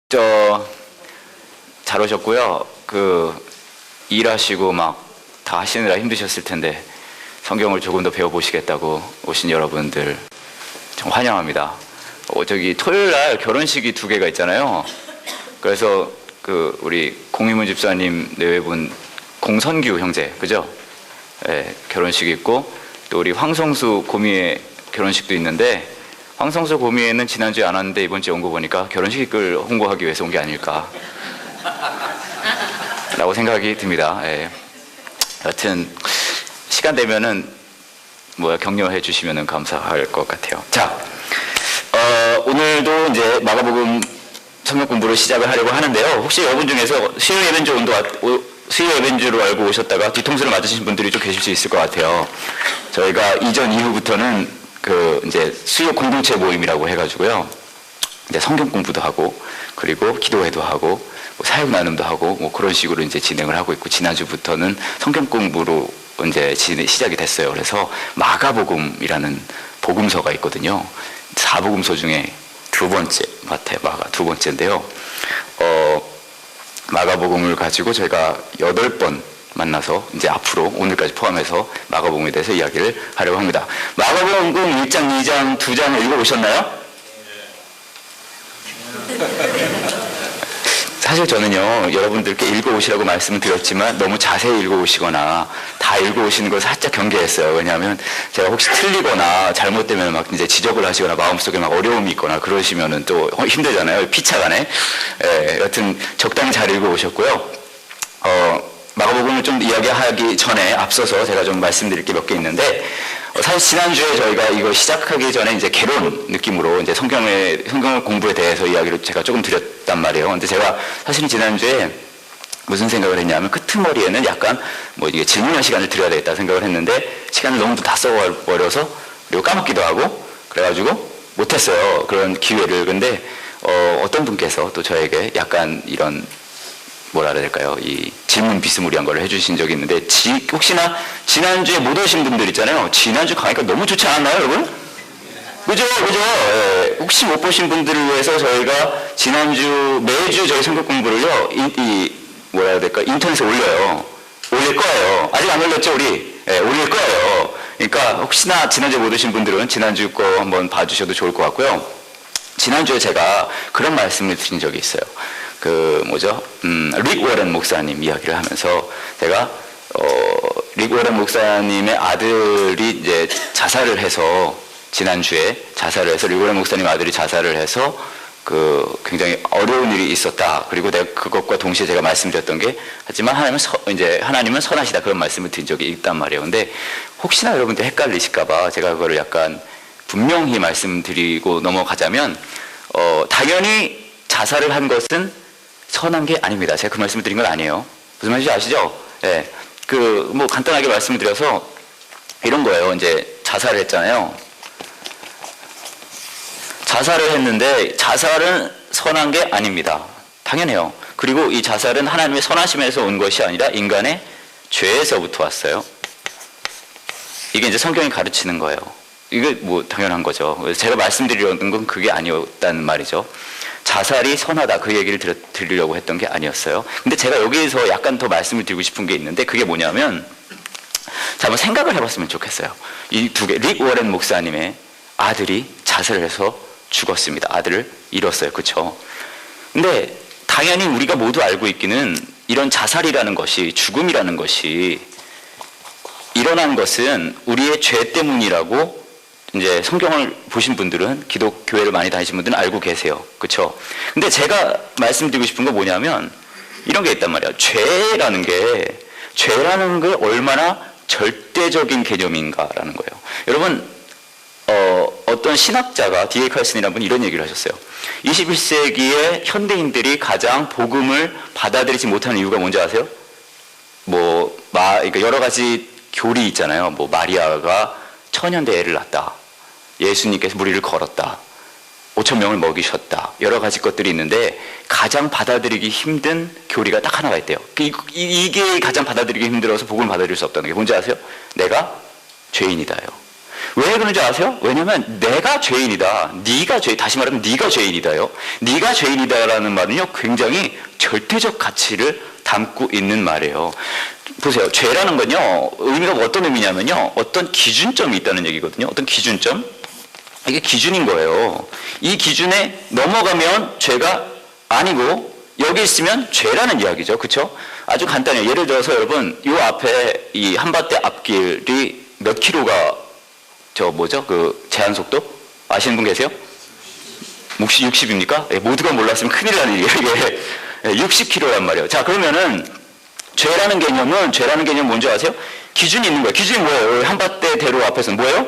잘 오셨고요. 일하시고 막 다 하시느라 힘드셨을 텐데 성경을 조금 더 배워보시겠다고 오신 여러분들 정말 환영합니다. 토요일 날 결혼식이 2개가 있잖아요. 그래서 우리 공희문 집사님 내외분 공선규 형제, 그죠? 네, 결혼식이 있고, 또 우리 황성수 고미의 결혼식도 있는데, 황성수 고미애는 지난주에 안 왔는데 이번 주에 온 거 보니까 결혼식을 홍보하기 위해서 온 게 아닐까 라고 생각이 듭니다. 예. 여튼 시간 되면은 격려해 주시면 감사할 것 같아요. 자, 오늘도 이제 마가복음 성경 공부를 시작을 하려고 하는데요. 혹시 여러분 중에서 수요 예배인지로 알고 오셨다가 뒤통수를 맞으신 분들이 좀 계실 수 있을 것 같아요. 저희가 이전 이후부터는 이제 수요 공동체 모임이라고 해가지고요. 이제 성경 공부도 하고, 그리고 기도회도 하고, 사역 나눔도 하고, 그런 식으로 이제 진행을 하고 있고, 지난주부터는 성경 공부로 이제 시작이 됐어요. 그래서 마가복음이라는 복음서가 있거든요. 4복음서 중에 2번째, 마가 2번째인데요. 마가복음을 가지고 저희가 8번 만나서 이제 앞으로 오늘까지 포함해서 마가복음에 대해서 이야기를 하려고 합니다. 마가복음 1장, 2장, 2장을 읽어보셨나요? 사실 저는요, 여러분들께 읽어오시라고 말씀을 드렸지만 너무 자세히 읽어오시거나 다 읽어오시는 걸 살짝 경계했어요. 왜냐하면 제가 혹시 틀리거나 잘못되면 막 이제 지적을 하시거나 마음속에 막 어려움이 있거나 그러시면은 또 힘들잖아요. 피차간에. 예, 여튼 적당히 잘 읽어오셨고요. 마가복음을 좀 이야기하기 전에 앞서서 제가 좀 말씀드릴 게 몇 개 있는데, 사실 지난주에 저희가 이거 시작하기 전에 이제 개론 느낌으로 이제 성경 공부에 대해서 이야기를 제가 조금 드렸단 말이에요. 근데 제가 사실은 지난주에 무슨 생각을 했냐면 끄트머리에는 약간 이게 질문할 시간을 드려야 되겠다 생각을 했는데 시간을 너무 다 써버려서 그리고 까먹기도 하고 그래가지고 못했어요. 그런 기회를. 근데 어떤 분께서 또 저에게 약간 이런 뭐라 해야 될까요? 이 질문 비스무리한 걸 해주신 적이 있는데, 혹시나 지난주에 못 오신 분들 있잖아요. 지난주 강의가 너무 좋지 않았나요, 여러분? 그죠? 예, 혹시 못 보신 분들을 위해서 저희가 매주 저희 성경 공부를요, 뭐라 해야 될까? 인터넷에 올려요. 올릴 거예요. 아직 안 올렸죠, 우리? 예, 올릴 거예요. 그러니까 혹시나 지난주에 못 오신 분들은 지난주 거 한번 봐주셔도 좋을 것 같고요. 지난주에 제가 그런 말씀을 드린 적이 있어요. 릭 워렌 목사님 이야기를 하면서 제가, 릭 워렌 목사님의 아들이 이제 자살을 해서, 지난주에 자살을 해서, 릭 워렌 목사님 아들이 자살을 해서, 굉장히 어려운 일이 있었다. 그리고 내가 그것과 동시에 제가 말씀드렸던 게, 하지만 하나님은 선하시다. 그런 말씀을 드린 적이 있단 말이에요. 근데 혹시나 여러분들 헷갈리실까봐 제가 그거를 약간 분명히 말씀드리고 넘어가자면, 당연히 자살을 한 것은 선한 게 아닙니다. 제가 그 말씀을 드린 건 아니에요. 무슨 말인지 아시죠? 예. 간단하게 말씀을 드려서 이런 거예요. 이제 자살을 했잖아요. 자살을 했는데 자살은 선한 게 아닙니다. 당연해요. 그리고 이 자살은 하나님의 선하심에서 온 것이 아니라 인간의 죄에서부터 왔어요. 이게 이제 성경이 가르치는 거예요. 이게 당연한 거죠. 제가 말씀드리려는 건 그게 아니었다는 말이죠. 자살이 선하다, 그 얘기를 드리려고 했던 게 아니었어요. 근데 제가 여기에서 약간 더 말씀을 드리고 싶은 게 있는데, 그게 뭐냐면, 자, 한번 생각을 해봤으면 좋겠어요. 이 2개, 릭 워렌 목사님의 아들이 자살을 해서 죽었습니다. 아들을 잃었어요. 그쵸? 근데 당연히 우리가 모두 알고 있기는 이런 자살이라는 것이, 죽음이라는 것이 일어난 것은 우리의 죄 때문이라고 이제 성경을 보신 분들은, 기독교회를 많이 다니신 분들은 알고 계세요. 그쵸? 근데 제가 말씀드리고 싶은 건 뭐냐면, 이런 게 있단 말이에요. 죄라는 게 얼마나 절대적인 개념인가라는 거예요. 여러분, 어떤 신학자가 D.A. 칼슨이라는 분이 이런 얘기를 하셨어요. 21세기의 현대인들이 가장 복음을 받아들이지 못하는 이유가 뭔지 아세요? 그러니까 여러 가지 교리 있잖아요. 마리아가 천연대 애를 낳았다. 예수님께서 무리를 걸었다. 5,000명을 먹이셨다. 여러 가지 것들이 있는데 가장 받아들이기 힘든 교리가 딱 하나가 있대요. 이게 가장 받아들이기 힘들어서 복음을 받아들일 수 없다는 게 뭔지 아세요? 내가 죄인이다요. 왜 그런지 아세요? 왜냐면 내가 죄인이다. 네가 죄, 다시 말하면 네가 죄인이다요. 네가 죄인이다라는 말은요, 굉장히 절대적 가치를 담고 있는 말이에요. 보세요. 죄라는 건요, 의미가 어떤 의미냐면요, 어떤 기준점이 있다는 얘기거든요. 어떤 기준점? 이게 기준인 거예요. 이 기준에 넘어가면 죄가 아니고, 여기 있으면 죄라는 이야기죠. 그쵸? 아주 간단해요. 예를 들어서 여러분, 요 앞에 이 한밭대 앞길이 몇 킬로가 그 제한 속도? 아시는 분 계세요? 혹시 60입니까? 예, 모두가 몰랐으면 큰일 나는 얘기예요. 이게 60km란 말이에요. 자, 그러면은 죄라는 개념은 뭔지 아세요? 기준이 있는 거예요. 기준이 뭐예요? 한밭대 대로 앞에서는 뭐예요?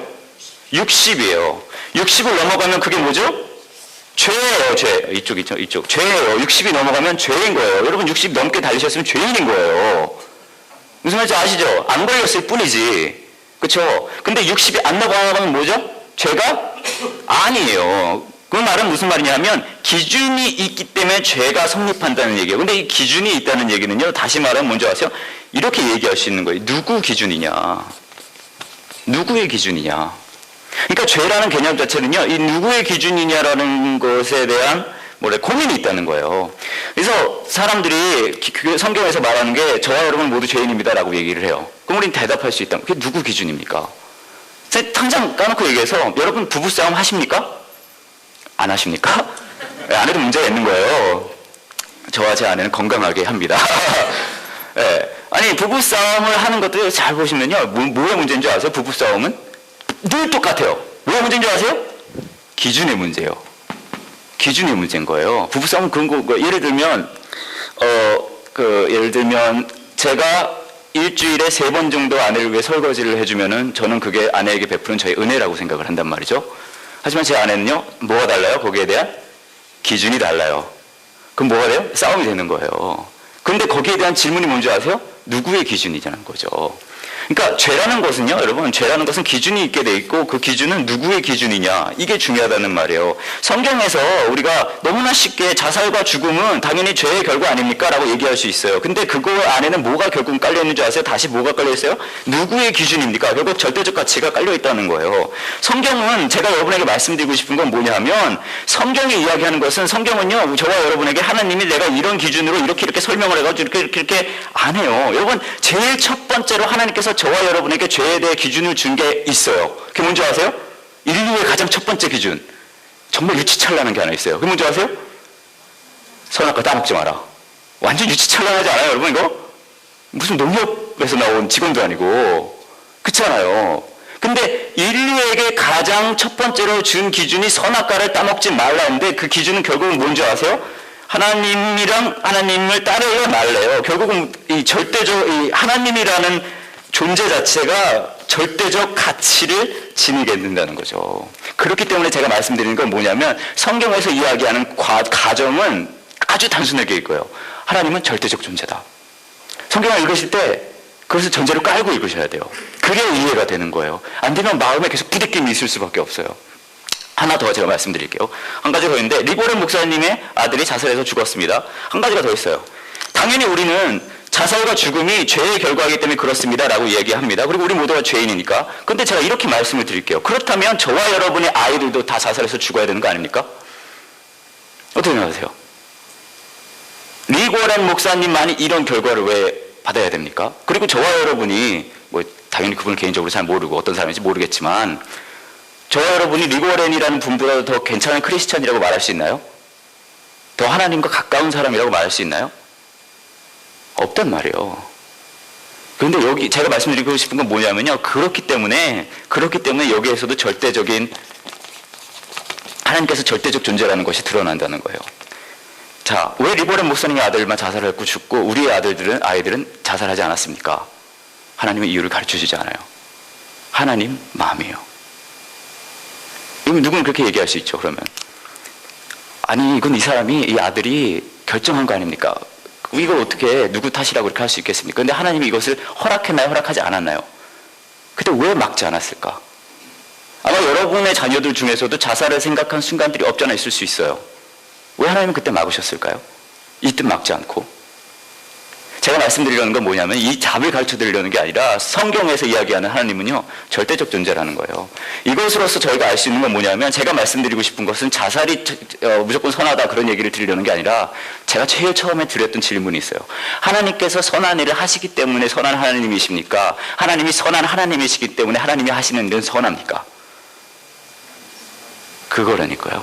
60이에요. 60을 넘어가면 그게 뭐죠? 죄예요, 죄. 이쪽. 죄예요. 60이 넘어가면 죄인 거예요. 여러분 60 넘게 달리셨으면 죄인인 거예요. 무슨 말인지 아시죠? 안 걸렸을 뿐이지. 그쵸? 근데 60이 안 넘어가면 뭐죠? 죄가 아니에요. 그 말은 무슨 말이냐면 기준이 있기 때문에 죄가 성립한다는 얘기예요. 근데 이 기준이 있다는 얘기는요, 다시 말하면 뭔지 아세요? 이렇게 얘기할 수 있는 거예요. 누구 기준이냐? 누구의 기준이냐? 그러니까 죄라는 개념 자체는요, 이 누구의 기준이냐라는 것에 대한 고민이 있다는 거예요. 그래서 사람들이 성경에서 말하는 게 저와 여러분 모두 죄인입니다라고 얘기를 해요. 그럼 우리는 대답할 수 있다. 그게 누구 기준입니까? 당장 까놓고 얘기해서 여러분 부부싸움 하십니까? 안 하십니까? 안 해도 문제가 있는 거예요. 저와 제 아내는 건강하게 합니다. 네. 아니 부부싸움을 하는 것도 잘 보시면요, 뭐의 문제인 줄 아세요? 부부싸움은 늘 똑같아요. 뭐의 문제인 줄 아세요? 기준의 문제예요. 기준의 문제인 거예요. 부부싸움은 그런 거, 예를 들면 제가 일주일에 3번 정도 아내를 위해 설거지를 해주면은 저는 그게 아내에게 베푸는 저의 은혜라고 생각을 한단 말이죠. 하지만 제 아내는요, 뭐가 달라요? 거기에 대한 기준이 달라요. 그럼 뭐가 돼요? 싸움이 되는 거예요. 그런데 거기에 대한 질문이 뭔지 아세요? 누구의 기준이냐는 거죠. 그러니까 죄라는 것은요, 여러분, 죄라는 것은 기준이 있게 돼 있고 그 기준은 누구의 기준이냐, 이게 중요하다는 말이에요. 성경에서 우리가 너무나 쉽게 자살과 죽음은 당연히 죄의 결과 아닙니까? 라고 얘기할 수 있어요. 근데 그거 안에는 뭐가 결국 깔려 있는지 아세요? 다시 뭐가 깔려 있어요? 누구의 기준입니까? 결국 절대적 가치가 깔려 있다는 거예요. 성경은 제가 여러분에게 말씀드리고 싶은 건 뭐냐면, 성경이 이야기하는 것은, 성경은요, 저와 여러분에게 하나님이 내가 이런 기준으로 이렇게 설명을 해가지고 이렇게 안 해요. 여러분, 제일 첫 번째로 하나님께서 저와 여러분에게 죄에 대해 기준을 준 게 있어요. 그게 뭔지 아세요? 인류의 가장 첫 번째 기준. 정말 유치찬란한 게 하나 있어요. 그게 뭔지 아세요? 선악과 따먹지 마라. 완전 유치찬란하지 않아요, 여러분 이거? 무슨 농협에서 나온 직원도 아니고. 그렇잖아요. 근데 인류에게 가장 첫 번째로 준 기준이 선악과를 따먹지 말라는데, 그 기준은 결국은 뭔지 아세요? 하나님을 따르려 말래요. 결국은 이 하나님이라는 존재 자체가 절대적 가치를 지니게 된다는 거죠. 그렇기 때문에 제가 말씀드리는 건 뭐냐면, 성경에서 이야기하는 가정은 아주 단순하게 읽어요. 하나님은 절대적 존재다. 성경을 읽으실 때 그것을 전제로 깔고 읽으셔야 돼요. 그게 이해가 되는 거예요. 안 되면 마음에 계속 부대낌이 있을 수밖에 없어요. 하나 더 제가 말씀드릴게요. 한 가지 더 있는데, 리고렌 목사님의 아들이 자살해서 죽었습니다. 한 가지가 더 있어요. 당연히 우리는 자살과 죽음이 죄의 결과이기 때문에 그렇습니다 라고 얘기합니다. 그리고 우리 모두가 죄인이니까. 근데 제가 이렇게 말씀을 드릴게요. 그렇다면 저와 여러분의 아이들도 다 자살해서 죽어야 되는 거 아닙니까? 어떻게 생각하세요? 리고렌 목사님만이 이런 결과를 왜 받아야 됩니까? 그리고 저와 여러분이, 당연히 그분을 개인적으로 잘 모르고 어떤 사람인지 모르겠지만, 저와 여러분이 리고렌이라는 분보다 더 괜찮은 크리스찬이라고 말할 수 있나요? 더 하나님과 가까운 사람이라고 말할 수 있나요? 없단 말이에요. 그런데 여기 제가 말씀드리고 싶은 건 뭐냐면요, 그렇기 때문에 여기에서도 하나님께서 절대적 존재라는 것이 드러난다는 거예요. 자, 왜 리고렌 목사님의 아들만 자살했고 죽고 우리의 아이들은 자살하지 않았습니까? 하나님의 이유를 가르쳐주지 않아요. 하나님 마음이에요. 이건 누구는 그렇게 얘기할 수 있죠. 그러면 아니, 이건 이 아들이 결정한 거 아닙니까? 이걸 어떻게 누구 탓이라고 그렇게 할 수 있겠습니까? 그런데 하나님이 이것을 허락했나요? 허락하지 않았나요? 그때 왜 막지 않았을까? 아마 여러분의 자녀들 중에서도 자살을 생각한 순간들이 없잖아 있을 수 있어요. 왜 하나님은 그때 막으셨을까요? 이 뜻 막지 않고. 제가 말씀드리려는 건 뭐냐면 이 답을 가르쳐 드리려는 게 아니라 성경에서 이야기하는 하나님은요 절대적 존재라는 거예요. 이것으로서 저희가 알 수 있는 건 뭐냐면 제가 말씀드리고 싶은 것은 자살이 무조건 선하다 그런 얘기를 드리려는 게 아니라 제가 제일 처음에 드렸던 질문이 있어요. 하나님께서 선한 일을 하시기 때문에 선한 하나님이십니까? 하나님이 선한 하나님이시기 때문에 하나님이 하시는 일은 선합니까? 그거라니까요.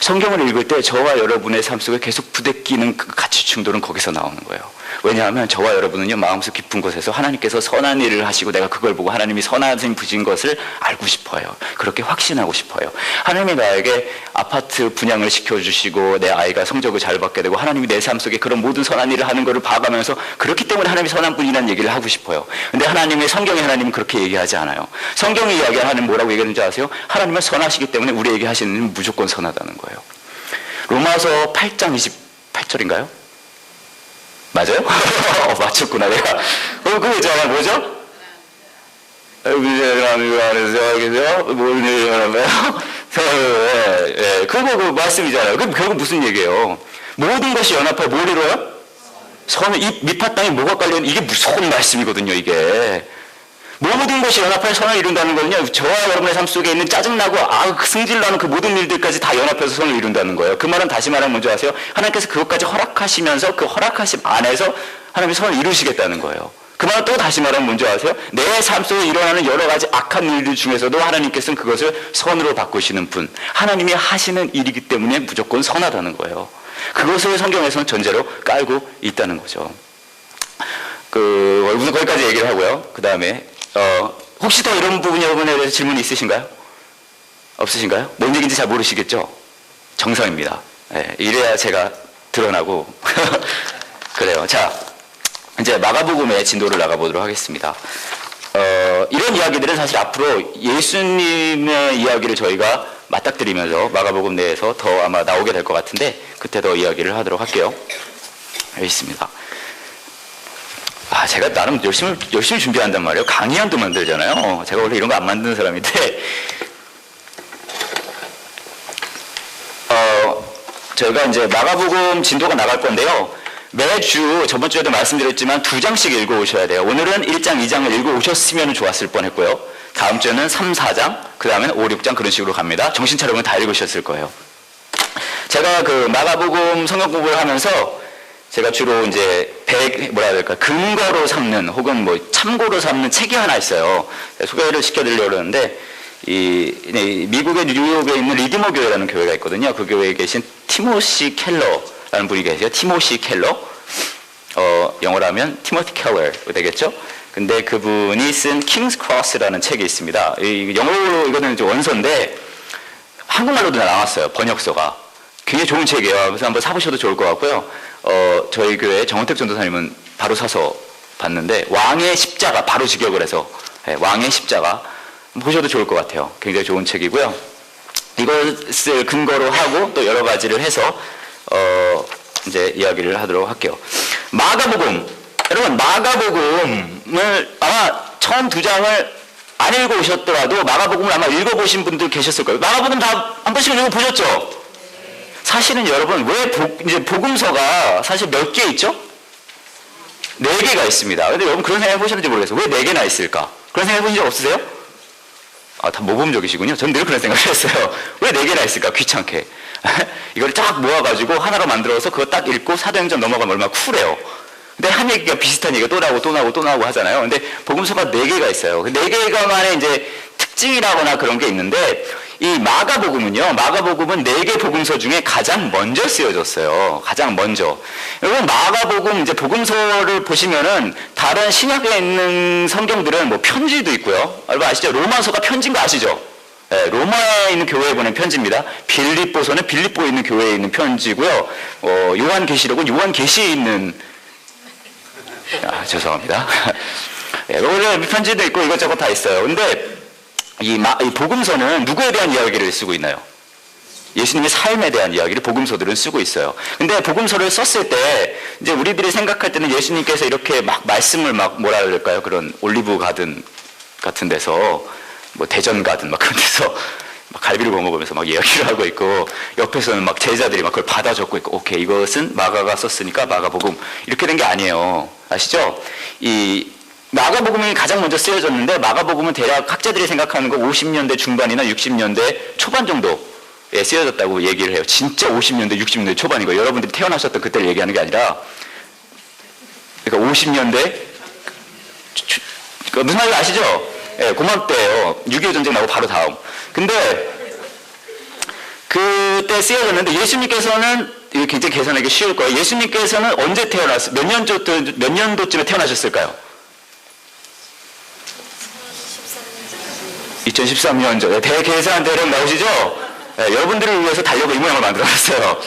성경을 읽을 때 저와 여러분의 삶 속에 계속 부대끼는 그 가치 충돌은 거기서 나오는 거예요. 왜냐하면 저와 여러분은요 마음속 깊은 곳에서 하나님께서 선한 일을 하시고 내가 그걸 보고 하나님이 선하신 분인 것을 알고 싶어요. 그렇게 확신하고 싶어요. 하나님이 나에게 아파트 분양을 시켜주시고 내 아이가 성적을 잘 받게 되고 하나님이 내 삶 속에 그런 모든 선한 일을 하는 것을 봐가면서 그렇기 때문에 하나님이 선한 분이라는 얘기를 하고 싶어요. 근데 하나님의 성경의 하나님은 그렇게 얘기하지 않아요. 성경이 이야기하는 하나님 뭐라고 얘기하는지 아세요? 하나님은 선하시기 때문에 우리에게 하시는 일은 무조건 선하다는 거예요. 로마서 8장 28절인가요? 맞아요? 맞췄구나 내가. 그 있잖아 뭐죠? 그거 그 말씀이잖아요. 그럼 결국 무슨 얘기예요? 모든 것이 연합하여 뭘 이뤄요? 선을. 이 밑바탕에 땅에 뭐가 깔려있는 이게 무서운 말씀이거든요. 이게 모든 것이 연합하여 선을 이룬다는 거는요 저와 여러분의 삶 속에 있는 짜증나고 승질나는 그 모든 일들까지 다 연합해서 선을 이룬다는 거예요. 그 말은 다시 말하면 뭔지 아세요? 하나님께서 그것까지 허락하시면서 그 허락하심 안에서 하나님이 선을 이루시겠다는 거예요. 그 말은 또 다시 말하면 뭔지 아세요? 내 삶 속에 일어나는 여러 가지 악한 일들 중에서도 하나님께서는 그것을 선으로 바꾸시는 분, 하나님이 하시는 일이기 때문에 무조건 선하다는 거예요. 그것을 성경에서는 전제로 깔고 있다는 거죠. 우선 거기까지 얘기를 하고요. 그 다음에 혹시 더 이런 부분 여러분에 대해서 질문이 있으신가요? 없으신가요? 뭔 얘기인지 잘 모르시겠죠? 정상입니다. 네, 이래야 제가 드러나고 그래요. 자, 이제 마가복음의 진도를 나가보도록 하겠습니다. 이런 이야기들은 사실 앞으로 예수님의 이야기를 저희가 맞닥뜨리면서 마가복음 내에서 더 아마 나오게 될 것 같은데 그때 더 이야기를 하도록 할게요. 여기 있습니다. 제가 나름 열심히 준비한단 말이에요. 강의안도 만들잖아요. 제가 원래 이런 거 안 만드는 사람인데, 저희가 이제 마가복음 진도가 나갈 건데요. 매주, 저번 주에도 말씀드렸지만 2장씩 읽어 오셔야 돼요. 오늘은 1장, 2장을 읽어 오셨으면 좋았을 뻔 했고요. 다음 주에는 3, 4장, 그 다음에는 5, 6장 그런 식으로 갑니다. 정신 차려보면 다 읽으셨을 거예요. 제가 그 마가복음 성경 공부를 하면서 제가 주로 이제 근거로 삼는 혹은 뭐 참고로 삼는 책이 하나 있어요. 소개를 시켜드리려고 하는데 미국의 뉴욕에 있는 리디머 교회라는 교회가 있거든요. 그 교회에 계신 티모시 켈러라는 분이 계세요. 티모시 켈러. 영어로 하면 티모티 켈러 되겠죠? 근데 그분이 쓴 킹스 크로스라는 책이 있습니다. 영어로 이거는 원서인데 한국말로도 나왔어요. 번역서가. 굉장히 좋은 책이에요. 그래서 한번 사보셔도 좋을 것 같고요. 저희 교회 정원택 전도사님은 바로 사서 봤는데 왕의 십자가 바로 직역을 해서 왕의 십자가 보셔도 좋을 것 같아요. 굉장히 좋은 책이고요. 이것을 근거로 하고 또 여러 가지를 해서 이제 이야기를 하도록 할게요. 마가복음, 여러분 마가복음을 아마 처음 2장을 안 읽어오셨더라도 마가복음을 아마 읽어보신 분들 계셨을 거예요. 마가복음 다 한 번씩 읽어보셨죠? 사실은 여러분 이제 복음서가 사실 몇 개 있죠? 4개가 있습니다. 근데 여러분 그런 생각 해보셨는지 모르겠어요. 왜 4개나 있을까? 그런 생각 해보신 적 없으세요? 다 모범적이시군요. 전 늘 그런 생각을 했어요. 왜 4개나 있을까? 귀찮게. 이걸 쫙 모아가지고 하나로 만들어서 그거 딱 읽고 사도행전 넘어가면 얼마나 쿨해요. 근데 한 얘기가 비슷한 얘기가 또 나오고 하잖아요. 근데 복음서가 4개가 있어요. 그 4개가만의 이제 특징이라거나 그런 게 있는데 이 마가복음은 4개 복음서 중에 가장 먼저 쓰여졌어요. 가장 먼저. 여러분 마가복음 이제 복음서를 보시면은 다른 신약에 있는 성경들은 뭐 편지도 있고요. 여러분 아시죠? 로마서가 편지인 거 아시죠? 네, 로마에 있는 교회에 보낸 편지입니다. 빌립보서는 빌립보에 있는 교회에 있는 편지고요. 요한계시록은 요한계시에 있는 죄송합니다. 네, 편지도 있고 이것저것 다 있어요. 근데 이 복음서는 누구에 대한 이야기를 쓰고 있나요? 예수님의 삶에 대한 이야기를 복음서들은 쓰고 있어요. 근데 복음서를 썼을 때 이제 우리들이 생각할 때는 예수님께서 이렇게 막 말씀을 뭐라 그럴까요? 그런 올리브 가든 같은 데서 뭐 대전 가든 막 그런 데서 막 갈비를 구워 먹으면서 막 이야기를 하고 있고, 옆에서는 막 제자들이 막 그걸 받아 적고 있고, 오케이, 이것은 마가가 썼으니까 마가복음. 이렇게 된 게 아니에요. 아시죠? 이 마가복음이 가장 먼저 쓰여졌는데, 마가복음은 대략 학자들이 생각하는 거 50년대 중반이나 60년대 초반 정도에 쓰여졌다고 얘기를 해요. 진짜 50년대, 60년대 초반이고, 여러분들이 태어나셨던 그때를 얘기하는 게 아니라, 그러니까 50년대, 무슨 말인지 아시죠? 예, 그맘때예요. 6.25 전쟁 나고 바로 다음. 근데 그때 쓰여졌는데, 예수님께서는 이거 굉장히 계산하기 쉬울 거예요. 예수님께서는 언제 몇 년도쯤에 태어나셨을까요? 2013년 전. 대계산 대략 나오시죠? 예, 여러분들을 위해서 달려고 이 모양을 만들어놨어요.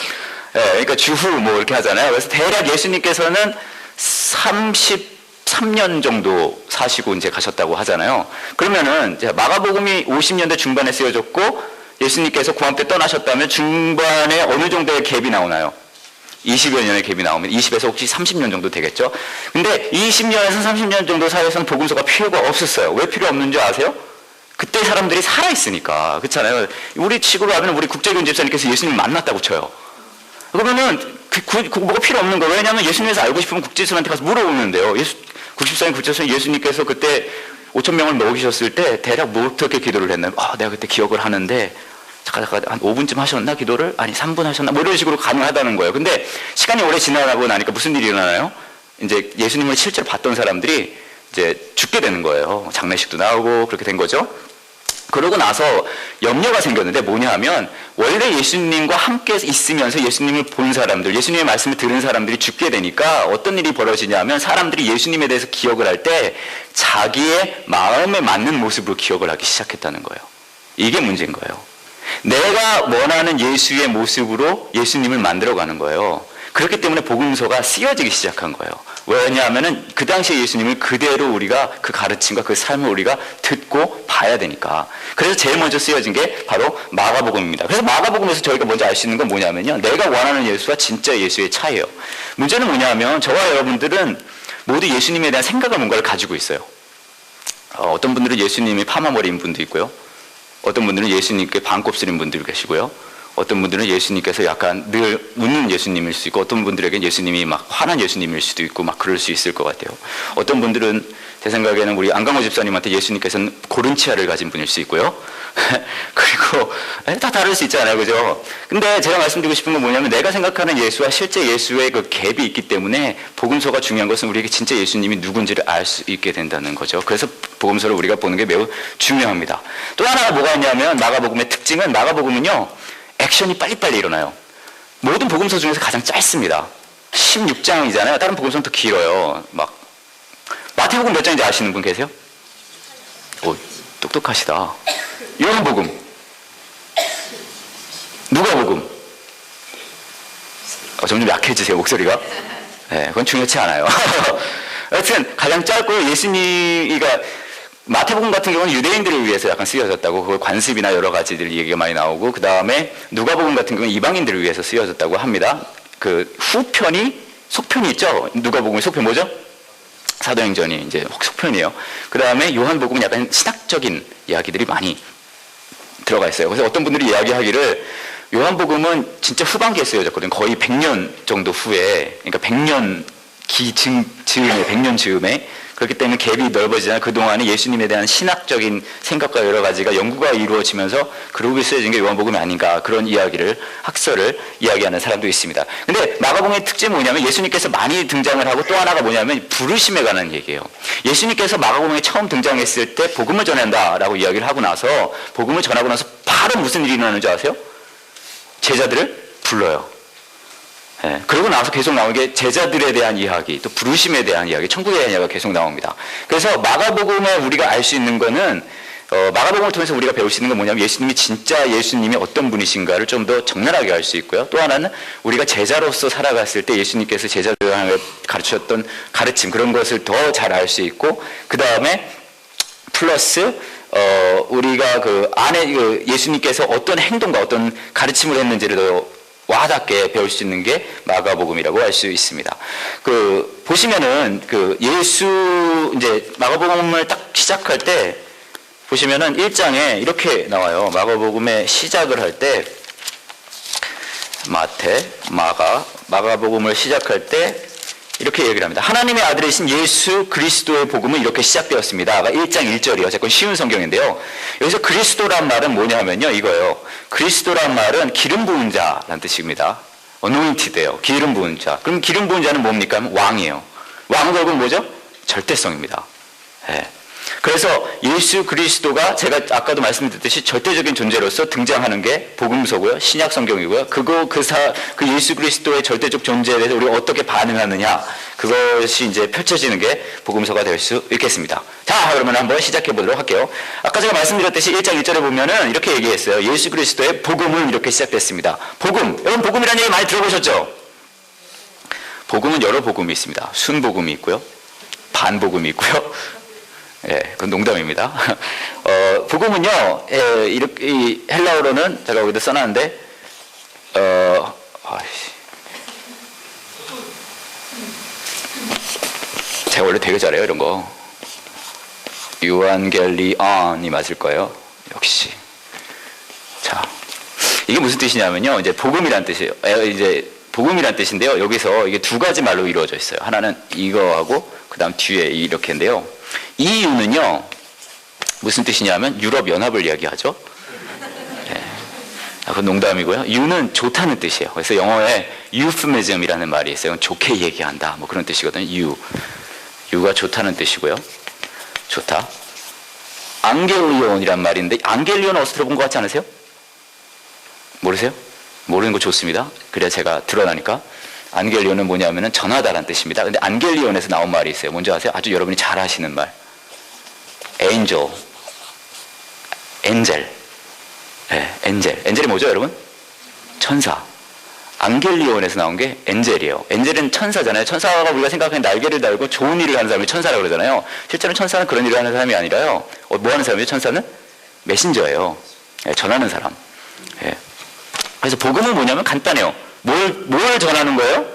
예, 그러니까 주후 뭐 이렇게 하잖아요. 그래서 대략 예수님께서는 33년 정도 사시고 이제 가셨다고 하잖아요. 그러면은 이제 마가복음이 50년대 중반에 쓰여졌고, 예수님께서 고함 때 떠나셨다면 중반에 어느 정도의 갭이 나오나요? 20여 년의 갭이 나오면 20에서 혹시 30년 정도 되겠죠? 근데 20년에서 30년 정도 사이에서는 복음서가 필요가 없었어요. 왜 필요 없는지 아세요? 그때 사람들이 살아있으니까. 그렇잖아요. 우리 식으로 하면 우리 국재균 집사님께서 예수님 만났다고 쳐요. 그러면은 뭐가 필요 없는 거예요. 왜냐하면 예수님에서 알고 싶으면 국제수한테 가서 물어보는데요. 국집사님 예수님께서 그때 5,000명을 먹이셨을 때 대략 뭐 어떻게 기도를 했나요? 내가 그때 기억을 하는데 잠깐 한 5분쯤 하셨나 기도를? 아니 3분 하셨나? 뭐 이런 식으로 가능하다는 거예요. 근데 시간이 오래 지나고 나니까 무슨 일이 일어나요? 이제 예수님을 실제로 봤던 사람들이 이제 죽게 되는 거예요. 장례식도 나오고 그렇게 된 거죠. 그러고 나서 염려가 생겼는데 뭐냐 하면, 원래 예수님과 함께 있으면서 예수님을 본 사람들, 예수님의 말씀을 들은 사람들이 죽게 되니까 어떤 일이 벌어지냐면, 사람들이 예수님에 대해서 기억을 할 때 자기의 마음에 맞는 모습으로 기억을 하기 시작했다는 거예요. 이게 문제인 거예요. 내가 원하는 예수의 모습으로 예수님을 만들어가는 거예요. 그렇기 때문에 복음서가 쓰여지기 시작한 거예요. 왜냐하면은 그 당시에 예수님을 그대로 우리가 그 가르침과 그 삶을 우리가 듣고 봐야 되니까. 그래서 제일 먼저 쓰여진 게 바로 마가복음입니다. 그래서 마가복음에서 저희가 먼저 알 수 있는 건 뭐냐면요, 내가 원하는 예수와 진짜 예수의 차이예요. 문제는 뭐냐면, 저와 여러분들은 모두 예수님에 대한 생각을 뭔가를 가지고 있어요. 어떤 분들은 예수님이 파마머리인 분도 있고요, 어떤 분들은 예수님께 반곱슬인 분들이 계시고요, 어떤 분들은 예수님께서 약간 늘 웃는 예수님일 수 있고, 어떤 분들에게는 예수님이 막 화난 예수님일 수도 있고, 막 그럴 수 있을 것 같아요. 어떤 분들은 제 생각에는 우리 안강호 집사님한테 예수님께서는 고른 치아를 가진 분일 수 있고요. 그리고 다 다를 수 있잖아요, 그죠? 근데 제가 말씀드리고 싶은 건 뭐냐면, 내가 생각하는 예수와 실제 예수의 그 갭이 있기 때문에 복음서가 중요한 것은 우리에게 진짜 예수님이 누군지를 알 수 있게 된다는 거죠. 그래서 복음서를 우리가 보는 게 매우 중요합니다. 또 하나가 뭐가 있냐면, 마가복음의 특징은, 마가복음은요 액션이 빨리빨리 일어나요. 모든 복음서 중에서 가장 짧습니다. 16장이잖아요. 다른 복음서는 더 길어요. 막 마태복음 몇 장인지 아시는 분 계세요? 오, 똑똑하시다. 요한복음, 누가복음. 점점 약해지세요, 목소리가. 네, 그건 중요치 않아요. 하여튼 가장 짧고, 예수님이가 마태복음 같은 경우는 유대인들을 위해서 약간 쓰여졌다고, 그걸 관습이나 여러 가지들 얘기가 많이 나오고, 그 다음에 누가복음 같은 경우는 이방인들을 위해서 쓰여졌다고 합니다. 그 후편이, 속편이 있죠? 누가복음의 속편 뭐죠? 사도행전이 이제 속편이에요. 그 다음에 요한복음은 약간 신학적인 이야기들이 많이 들어가 있어요. 그래서 어떤 분들이 이야기하기를, 요한복음은 진짜 후반기에 쓰여졌거든요. 거의 100년 정도 후에, 그러니까 100년 즈음에, 100년 즈음에. 그렇기 때문에 갭이 넓어지잖아요. 그동안에 예수님에 대한 신학적인 생각과 여러 가지가 연구가 이루어지면서 그러고 쓰여진 게 요한복음이 아닌가, 그런 이야기를, 학설을 이야기하는 사람도 있습니다. 근데 마가복음의 특징은 뭐냐면, 예수님께서 많이 등장을 하고, 또 하나가 뭐냐면 부르심에 관한 얘기예요. 예수님께서 마가복음에 처음 등장했을 때 복음을 전한다라고 이야기를 하고 나서, 복음을 전하고 나서 바로 무슨 일이 일어나는 줄 아세요? 제자들을 불러요. 예, 그러고 나서 계속 나오는 게 제자들에 대한 이야기, 또 부르심에 대한 이야기, 천국에 대한 이야기가 계속 나옵니다. 그래서 마가복음에 우리가 알 수 있는 거는, 마가복음을 통해서 우리가 배울 수 있는 건 뭐냐면, 예수님이 진짜 예수님이 어떤 분이신가를 좀 더 적나라하게 알 수 있고요. 또 하나는 우리가 제자로서 살아갔을 때 예수님께서 제자들을 가르쳤던 가르침, 그런 것을 더 잘 알 수 있고, 그 다음에 플러스 우리가 그 안에 예수님께서 어떤 행동과 어떤 가르침을 했는지를 더 와닿게 배울 수 있는 게 마가복음이라고 할 수 있습니다. 보시면은 예수, 이제 마가복음을 딱 시작할 때 보시면은 1장에 이렇게 나와요. 마가복음의 시작을 할 때 마가복음을 시작할 때 이렇게 얘기를 합니다. 하나님의 아들이신 예수 그리스도의 복음은 이렇게 시작되었습니다. 1장 1절이요. 제건 쉬운 성경인데요. 여기서 그리스도란 말은 뭐냐면요. 이거예요. 그리스도란 말은 기름 부은 자라는 뜻입니다. anointed예요. 기름 부은 자. 그럼 기름 부은 자는 뭡니까? 왕이에요. 왕 결국은 뭐죠? 절대성입니다. 네. 그래서 예수 그리스도가 제가 아까도 말씀드렸듯이 절대적인 존재로서 등장하는 게 복음서고요. 신약 성경이고요. 그 예수 그리스도의 절대적 존재에 대해서 우리가 어떻게 반응하느냐, 그것이 이제 펼쳐지는 게 복음서가 될 수 있겠습니다. 자, 그러면 한번 시작해 보도록 할게요. 아까 제가 말씀드렸듯이 1장 1절에 보면은 이렇게 얘기했어요. 예수 그리스도의 복음은 이렇게 시작됐습니다. 복음. 여러분 복음이라는 얘기 많이 들어보셨죠? 복음은 여러 복음이 있습니다. 순복음이 있고요. 반복음이 있고요. 예, 그건 농담입니다. 복음은요, 이 헬라어로는 제가 여기다 써놨는데, 제가 원래 되게 잘해요, 이런 거. 유안겔리언이 맞을 거예요. 역시. 자, 이게 무슨 뜻이냐면요, 이제 복음이란 뜻이에요. 이제 복음이란 뜻인데요, 여기서 이게 두 가지 말로 이루어져 있어요. 하나는 이거하고, 그 다음 뒤에 이렇게인데요. 이 이유는요, 무슨 뜻이냐면 유럽연합을 이야기하죠. 네. 그건 농담이고요. 유는 좋다는 뜻이에요. 그래서 영어에 euphemism이라는 말이 있어요. 좋게 얘기한다, 뭐 그런 뜻이거든요. 유가 좋다는 뜻이고요. 좋다. 앙겔리온이란 말인데, 앙겔리온 어디서 들어본 것 같지 않으세요? 모르세요? 모르는 거 좋습니다. 그래야 제가 드러나니까. 안겔리온은 뭐냐면은 전하다라는 뜻입니다. 근데 안겔리온에서 나온 말이 있어요. 뭔지 아세요? 아주 여러분이 잘 아시는 말. 엔젤. 네, 엔젤. 엔젤이 뭐죠, 여러분? 천사. 안겔리온에서 나온 게 엔젤이에요. 엔젤은 천사잖아요. 천사가 우리가 생각하는 날개를 달고 좋은 일을 하는 사람이 천사라고 그러잖아요. 실제로 천사는 그런 일을 하는 사람이 아니라요. 뭐 하는 사람이에요? 천사는? 메신저예요. 네, 전하는 사람. 네. 그래서 복음은 뭐냐면 간단해요. 뭘 전하는 거예요?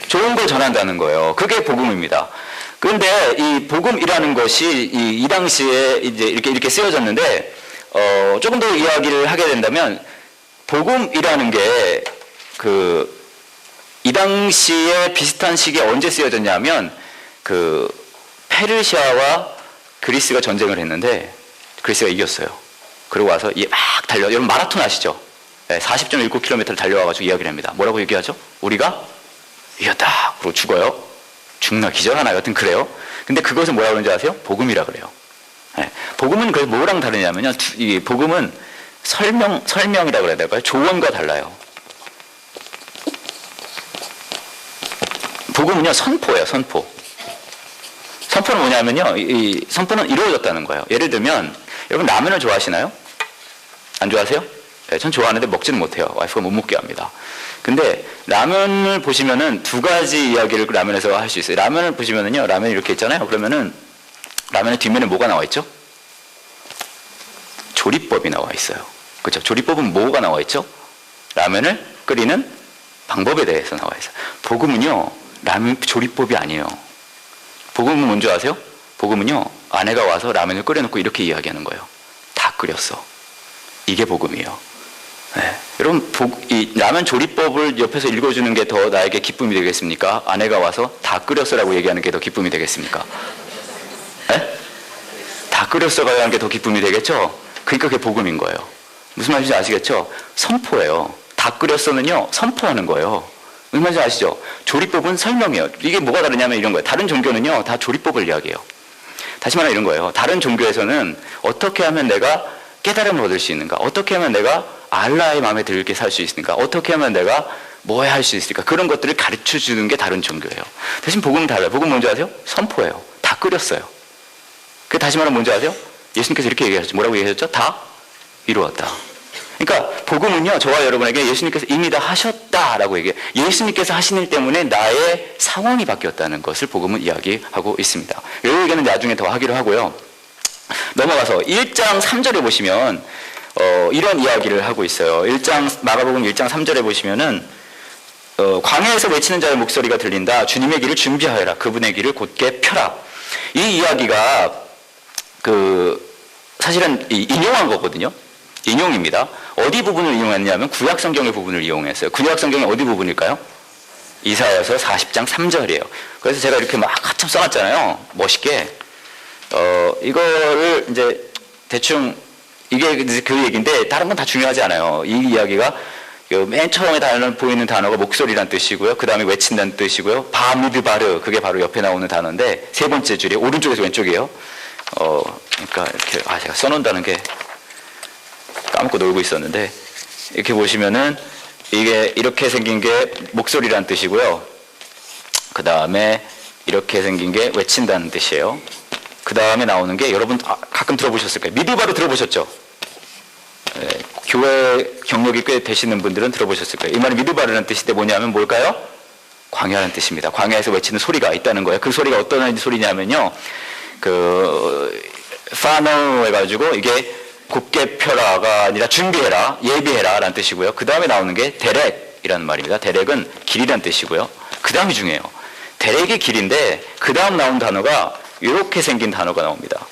좋은 걸 전한다는 거예요. 그게 복음입니다. 그런데 이 복음이라는 것이 이 당시에 이제 이렇게 쓰여졌는데, 조금 더 이야기를 하게 된다면, 복음이라는 게 이 당시에 비슷한 시기에 언제 쓰여졌냐면, 페르시아와 그리스가 전쟁을 했는데, 그리스가 이겼어요. 그러고 와서 막 여러분 마라톤 아시죠? 40.19km를 달려와가지고 이야기를 합니다. 뭐라고 얘기하죠? 우리가 이겼다. 그러고 죽어요. 죽나 기절하나 여튼 그래요. 근데 그것은 뭐라고 그러는지 아세요? 복음이라 그래요. 네. 복음은 그래서 뭐랑 다르냐면요. 이 복음은 설명이라고 그래야 될까요? 조언과 달라요. 복음은요, 선포예요, 선포. 선포는 뭐냐면요, 이 선포는 이루어졌다는 거예요. 예를 들면, 여러분 라면을 좋아하시나요? 안 좋아하세요? 네, 전 좋아하는데 먹지는 못해요. 와이프가 못 먹게 합니다. 근데 라면을 보시면은 두 가지 이야기를 라면에서 할 수 있어요. 라면을 보시면은요, 라면이 이렇게 있잖아요. 그러면은 라면의 뒷면에 뭐가 나와 있죠? 조리법이 나와 있어요. 그렇죠? 조리법은 뭐가 나와 있죠? 라면을 끓이는 방법에 대해서 나와 있어요. 복음은요, 라면 조리법이 아니에요. 복음은 뭔지 아세요? 복음은요, 아내가 와서 라면을 끓여놓고 이렇게 이야기하는 거예요. 다 끓였어. 이게 복음이에요. 네. 여러분, 이 라면 조리법을 옆에서 읽어주는 게 더 나에게 기쁨이 되겠습니까? 아내가 와서 다 끓였어라고 얘기하는 게 더 기쁨이 되겠습니까? 네? 다 끓였어가 하는 게 더 기쁨이 되겠죠? 그러니까 그게 복음인 거예요. 무슨 말인지 아시겠죠? 선포예요. 다 끓였어는요, 선포하는 거예요. 무슨 말인지 아시죠? 조리법은 설명이에요. 이게 뭐가 다르냐면 이런 거예요. 다른 종교는요, 다 조리법을 이야기해요. 다시 말하면 이런 거예요. 다른 종교에서는 어떻게 하면 내가 깨달음을 얻을 수 있는가? 어떻게 하면 내가 알라의 마음에 들게 살 수 있는가? 어떻게 하면 내가 뭐 할 수 있을까? 그런 것들을 가르쳐 주는 게 다른 종교예요. 대신 복음은 달라요. 복음은 뭔지 아세요? 선포예요. 다 끓였어요. 그 다시 말하면 뭔지 아세요? 예수님께서 이렇게 얘기하셨죠. 뭐라고 얘기하셨죠? 다 이루었다. 그러니까 복음은요, 저와 여러분에게 예수님께서 이미 다 하셨다라고 얘기해요. 예수님께서 하신 일 때문에 나의 상황이 바뀌었다는 것을 복음은 이야기하고 있습니다. 이 얘기는 나중에 더 하기로 하고요. 넘어가서 1장 3절에 보시면 이런 이야기를 하고 있어요. 마가복음 1장 3절에 보시면은 광야에서 외치는 자의 목소리가 들린다. 주님의 길을 준비하여라. 그분의 길을 곧게 펴라. 이 이야기가 사실은 인용한 거거든요. 인용입니다. 어디 부분을 인용했냐면 구약 성경의 부분을 이용했어요. 구약 성경의 어디 부분일까요? 이사야서 40장 3절이에요. 그래서 제가 이렇게 막 한참 써놨잖아요. 멋있게. 이거를 이제 대충 이게 그 얘기인데 다른 건 다 중요하지 않아요. 이 이야기가 맨 처음에 보이는 단어가 목소리란 뜻이고요. 그 다음에 외친다는 뜻이고요. 바미드바르, 그게 바로 옆에 나오는 단어인데 세 번째 줄이 오른쪽에서 왼쪽이에요. 그러니까 이렇게 제가 써놓는다는 게 까먹고 놀고 있었는데 이렇게 보시면은 이게 이렇게 생긴 게 목소리란 뜻이고요. 그 다음에 이렇게 생긴 게 외친다는 뜻이에요. 그 다음에 나오는 게 여러분 가끔 들어보셨을 거예요. 미드바르 들어보셨죠? 네, 교회 경력이 꽤 되시는 분들은 들어보셨을 거예요. 이 말이 미드바르라는 뜻인데 뭐냐면 뭘까요? 광야라는 뜻입니다. 광야에서 외치는 소리가 있다는 거예요. 그 소리가 어떤 소리냐면요. 파너 해가지고 이게 곱게 펴라가 아니라 준비해라, 예비해라 라는 뜻이고요. 그 다음에 나오는 게 데렉이라는 말입니다. 데렉은 길이라는 뜻이고요. 그 다음이 중요해요. 데렉이 길인데 그 다음 나온 단어가 이렇게 생긴 단어가 나옵니다.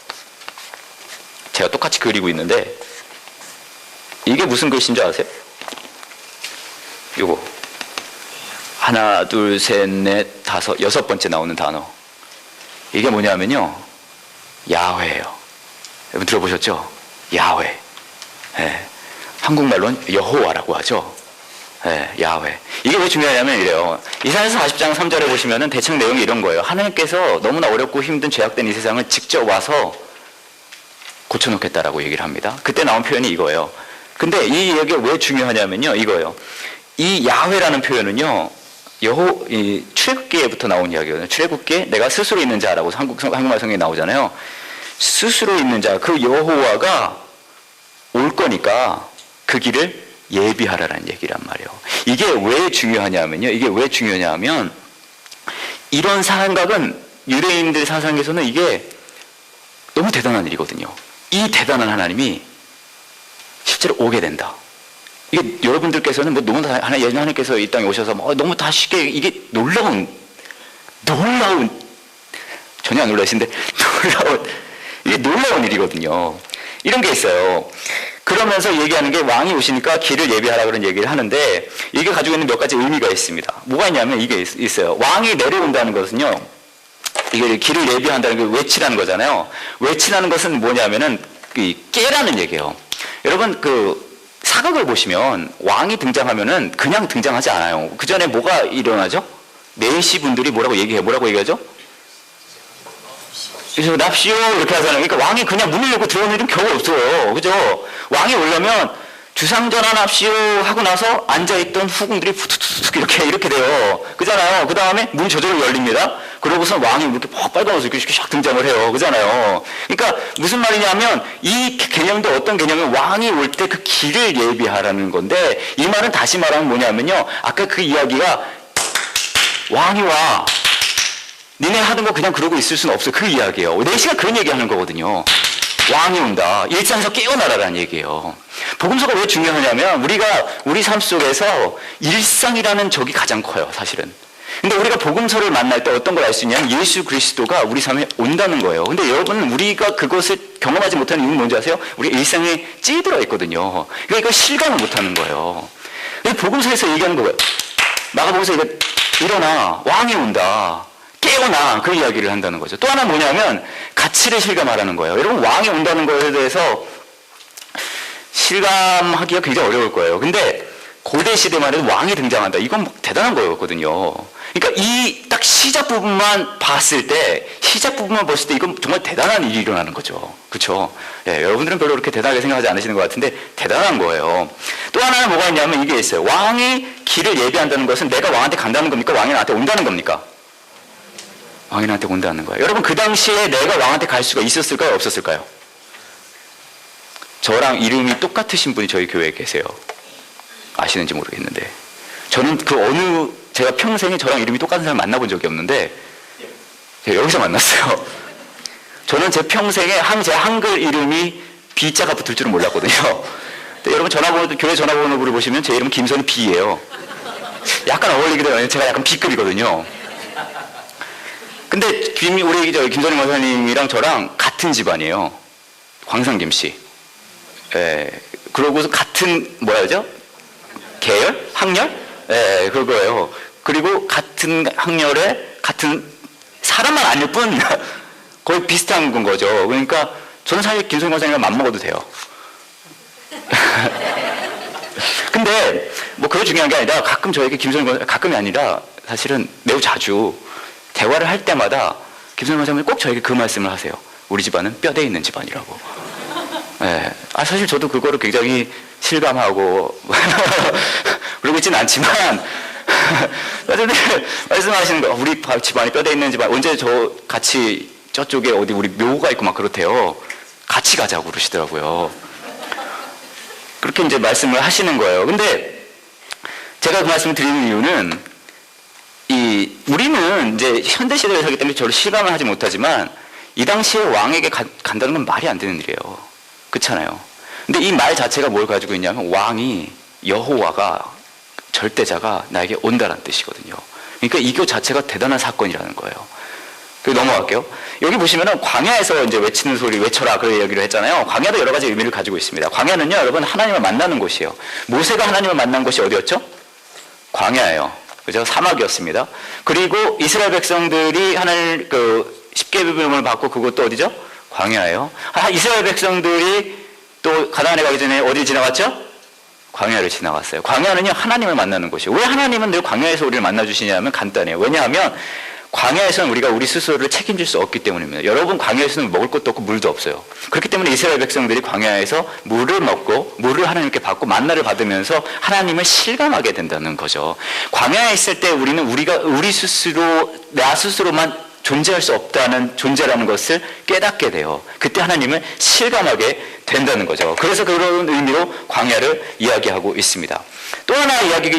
제가 똑같이 그리고 있는데 이게 무슨 글씨인지 아세요? 요거 하나, 둘, 셋, 넷, 다섯, 여섯 번째 나오는 단어. 이게 뭐냐면요. 야훼예요. 여러분 들어보셨죠? 야훼. 예. 한국말로는 여호와라고 하죠. 예, 야훼. 이게 왜 중요하냐면 이래요. 이사야서 40장 3절에 보시면은 대충 내용이 이런 거예요. 하나님께서 너무나 어렵고 힘든 죄악된 이 세상을 직접 와서 고쳐놓겠다라고 얘기를 합니다. 그때 나온 표현이 이거예요. 근데 이 얘기가 왜 중요하냐면요. 이거예요. 이 야훼라는 표현은요. 이 출애굽기에부터 나온 이야기거든요. 출애굽기에 내가 스스로 있는 자라고 한국말 성경에 나오잖아요. 스스로 있는 자, 그 여호와가 올 거니까 그 길을 예비하라라는 얘기란 말이에요. 이게 왜 중요하냐면요. 이게 왜 중요하냐면 이런 생각은 유대인들 사상에서는 이게 너무 대단한 일이거든요. 이 대단한 하나님이 실제로 오게 된다. 이게 여러분들께서는 뭐 너무 하나님께서 이 땅에 오셔서 너무 다 쉽게 이게 놀라운 전혀 안 놀라시는데 이게 놀라운 일이거든요. 이런 게 있어요. 그러면서 얘기하는 게 왕이 오시니까 길을 예비하라 그런 얘기를 하는데 이게 가지고 있는 몇 가지 의미가 있습니다. 뭐가 있냐면 이게 있어요. 왕이 내려온다는 것은요. 이게 길을 예비한다는 게 외치라는 거잖아요. 외치라는 것은 뭐냐면은 깨라는 얘기예요. 여러분 사극을 보시면 왕이 등장하면은 그냥 등장하지 않아요. 그 전에 뭐가 일어나죠? 내시 분들이 뭐라고 얘기하죠? 그래서 납시오 이렇게 하잖아요. 그러니까 왕이 그냥 문을 열고 들어오는 일은 겨우 없어요. 그죠? 왕이 오려면 주상전환합시오 하고 나서 앉아있던 후궁들이 푸투투툭 이렇게 돼요. 그잖아요. 그 다음에 문이 저절로 열립니다. 그러고서 왕이 이렇게 빨간 옷을 이렇게 샥 등장을 해요. 그잖아요. 그러니까 무슨 말이냐면 이 개념도 어떤 개념이면 왕이 올 때 그 길을 예비하라는 건데 이 말은 다시 말하면 뭐냐면요. 아까 그 이야기가 왕이 와. 니네 하던 거 그냥 그러고 있을 수는 없어. 그 이야기예요. 내시가 그런 얘기하는 거거든요. 왕이 온다. 일상에서 깨어나라라는 얘기예요. 복음서가 왜 중요하냐면 우리 삶 속에서 일상이라는 적이 가장 커요. 사실은. 근데 우리가 복음서를 만날 때 어떤 걸 알 수 있냐면 예수 그리스도가 우리 삶에 온다는 거예요. 근데 여러분 우리가 그것을 경험하지 못하는 이유는 뭔지 아세요? 우리 일상에 찌들어 있거든요. 그러니까 이걸 실감을 못하는 거예요. 복음서에서 얘기하는 거예요. 마가복음서 이거 일어나. 왕이 온다. 깨어나. 그 이야기를 한다는 거죠. 또 하나 뭐냐면 가치를 실감하라는 거예요. 여러분 왕이 온다는 거에 대해서 실감하기가 굉장히 어려울 거예요. 근데 고대 시대만 해도 왕이 등장한다. 이건 대단한 거였거든요. 그러니까 이 딱 시작 부분만 봤을 때 이건 정말 대단한 일이 일어나는 거죠. 그렇죠? 예, 여러분들은 별로 그렇게 대단하게 생각하지 않으시는 것 같은데 대단한 거예요. 또 하나는 뭐가 있냐면 이게 있어요. 왕이 길을 예비한다는 것은 내가 왕한테 간다는 겁니까? 왕이 나한테 온다는 겁니까? 왕이 나한테 온다는 거예요. 여러분 그 당시에 내가 왕한테 갈 수가 있었을까요? 없었을까요? 저랑 이름이 똑같으신 분이 저희 교회에 계세요. 아시는지 모르겠는데 저는 제가 평생에 저랑 이름이 똑같은 사람 만나본 적이 없는데 제가 여기서 만났어요. 저는 제 평생에 제 한글 이름이 B자가 붙을 줄은 몰랐거든요. 여러분 교회 전화번호를 보시면 제 이름은 김선희 B예요. 약간 어울리기도 해요. 제가 약간 B급이거든요. 근데 우리 김선희 목사님이랑 저랑 같은 집안이에요. 황성김 씨. 예. 그러고서 같은 뭐라 그러죠? 계열? 학렬? 예, 그거예요. 그리고 같은 학렬에 같은 사람만 아닐 뿐 거의 비슷한 건 거죠. 그러니까 저는 사실 김성근 권사님과 맞먹어도 돼요. 근데 뭐 그게 중요한 게 아니라 가끔 저에게 김성근 권사님, 가끔이 아니라 사실은 매우 자주 대화를 할 때마다 김성근 권사님이 꼭 저에게 그 말씀을 하세요. 우리 집안은 뼈대 있는 집안이라고. 네. 사실 저도 그거를 굉장히 실감하고 그러고 있지는 않지만 말씀하시는 거 우리 집안이 뼈대 있는 집안 언제 저 같이 저쪽에 어디 우리 묘가 있고 막 그렇대요. 같이 가자고 그러시더라고요. 그렇게 이제 말씀을 하시는 거예요. 근데 제가 그 말씀을 드리는 이유는 우리는 이제 현대 시대에 살기 때문에 저를 실감을 하지 못하지만 이 당시에 왕에게 간다는 건 말이 안 되는 일이에요. 그렇잖아요. 근데 이 말 자체가 뭘 가지고 있냐면 왕이 여호와가 절대자가 나에게 온다라는 뜻이거든요. 그러니까 이거 자체가 대단한 사건이라는 거예요. 넘어갈게요. 여기 보시면은 광야에서 이제 외치는 소리, 외쳐라 그런 얘기를 했잖아요. 광야도 여러 가지 의미를 가지고 있습니다. 광야는요, 여러분 하나님을 만나는 곳이에요. 모세가 하나님을 만난 곳이 어디였죠? 광야예요. 그죠? 사막이었습니다. 그리고 이스라엘 백성들이 하나님 십계명을 받고 그것도 어디죠? 광야예요. 이스라엘 백성들이 또 가나안에 가기 전에 어디 지나갔죠? 광야를 지나갔어요. 광야는요 하나님을 만나는 곳이에요. 왜 하나님은 늘 광야에서 우리를 만나주시냐면 간단해요. 왜냐하면 광야에서는 우리가 우리 스스로를 책임질 수 없기 때문입니다. 여러분 광야에서는 먹을 것도 없고 물도 없어요. 그렇기 때문에 이스라엘 백성들이 광야에서 물을 먹고 물을 하나님께 받고 만나를 받으면서 하나님을 실감하게 된다는 거죠. 광야에 있을 때 우리는 우리 스스로 나 스스로만 존재할 수 없다는 존재라는 것을 깨닫게 돼요. 그때 하나님을 실감하게 된다는 거죠. 그래서 그런 의미로 광야를 이야기하고 있습니다. 또 하나 이야기가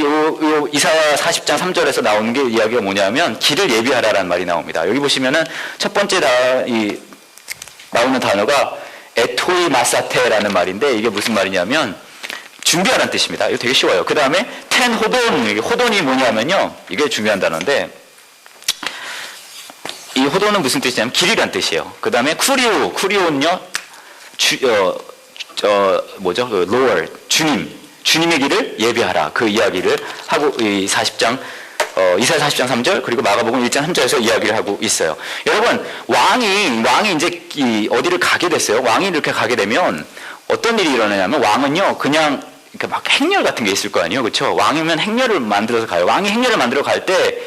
이사야 40장 3절에서 나오는 게 이야기가 뭐냐면 길을 예비하라라는 말이 나옵니다. 여기 보시면은 첫 번째 나오는 단어가 에토이 마사테라는 말인데 이게 무슨 말이냐면 준비하라는 뜻입니다. 이거 되게 쉬워요. 그 다음에 텐 호돈, 호돈이 뭐냐면요. 이게 중요한 단어인데 이 호돈은 무슨 뜻이냐면 길이란 뜻이에요. 그 다음에 쿠리오는요, 로얼, 주님의 길을 예비하라. 그 이야기를 하고, 이사야 40장 3절, 그리고 마가복음 1장 3절에서 이야기를 하고 있어요. 여러분, 왕이 이제 어디를 가게 됐어요. 왕이 이렇게 가게 되면 어떤 일이 일어나냐면 왕은요, 그냥 막 행렬 같은 게 있을 거 아니에요. 그렇죠? 왕이면 행렬을 만들어서 가요. 왕이 행렬을 만들어 갈 때,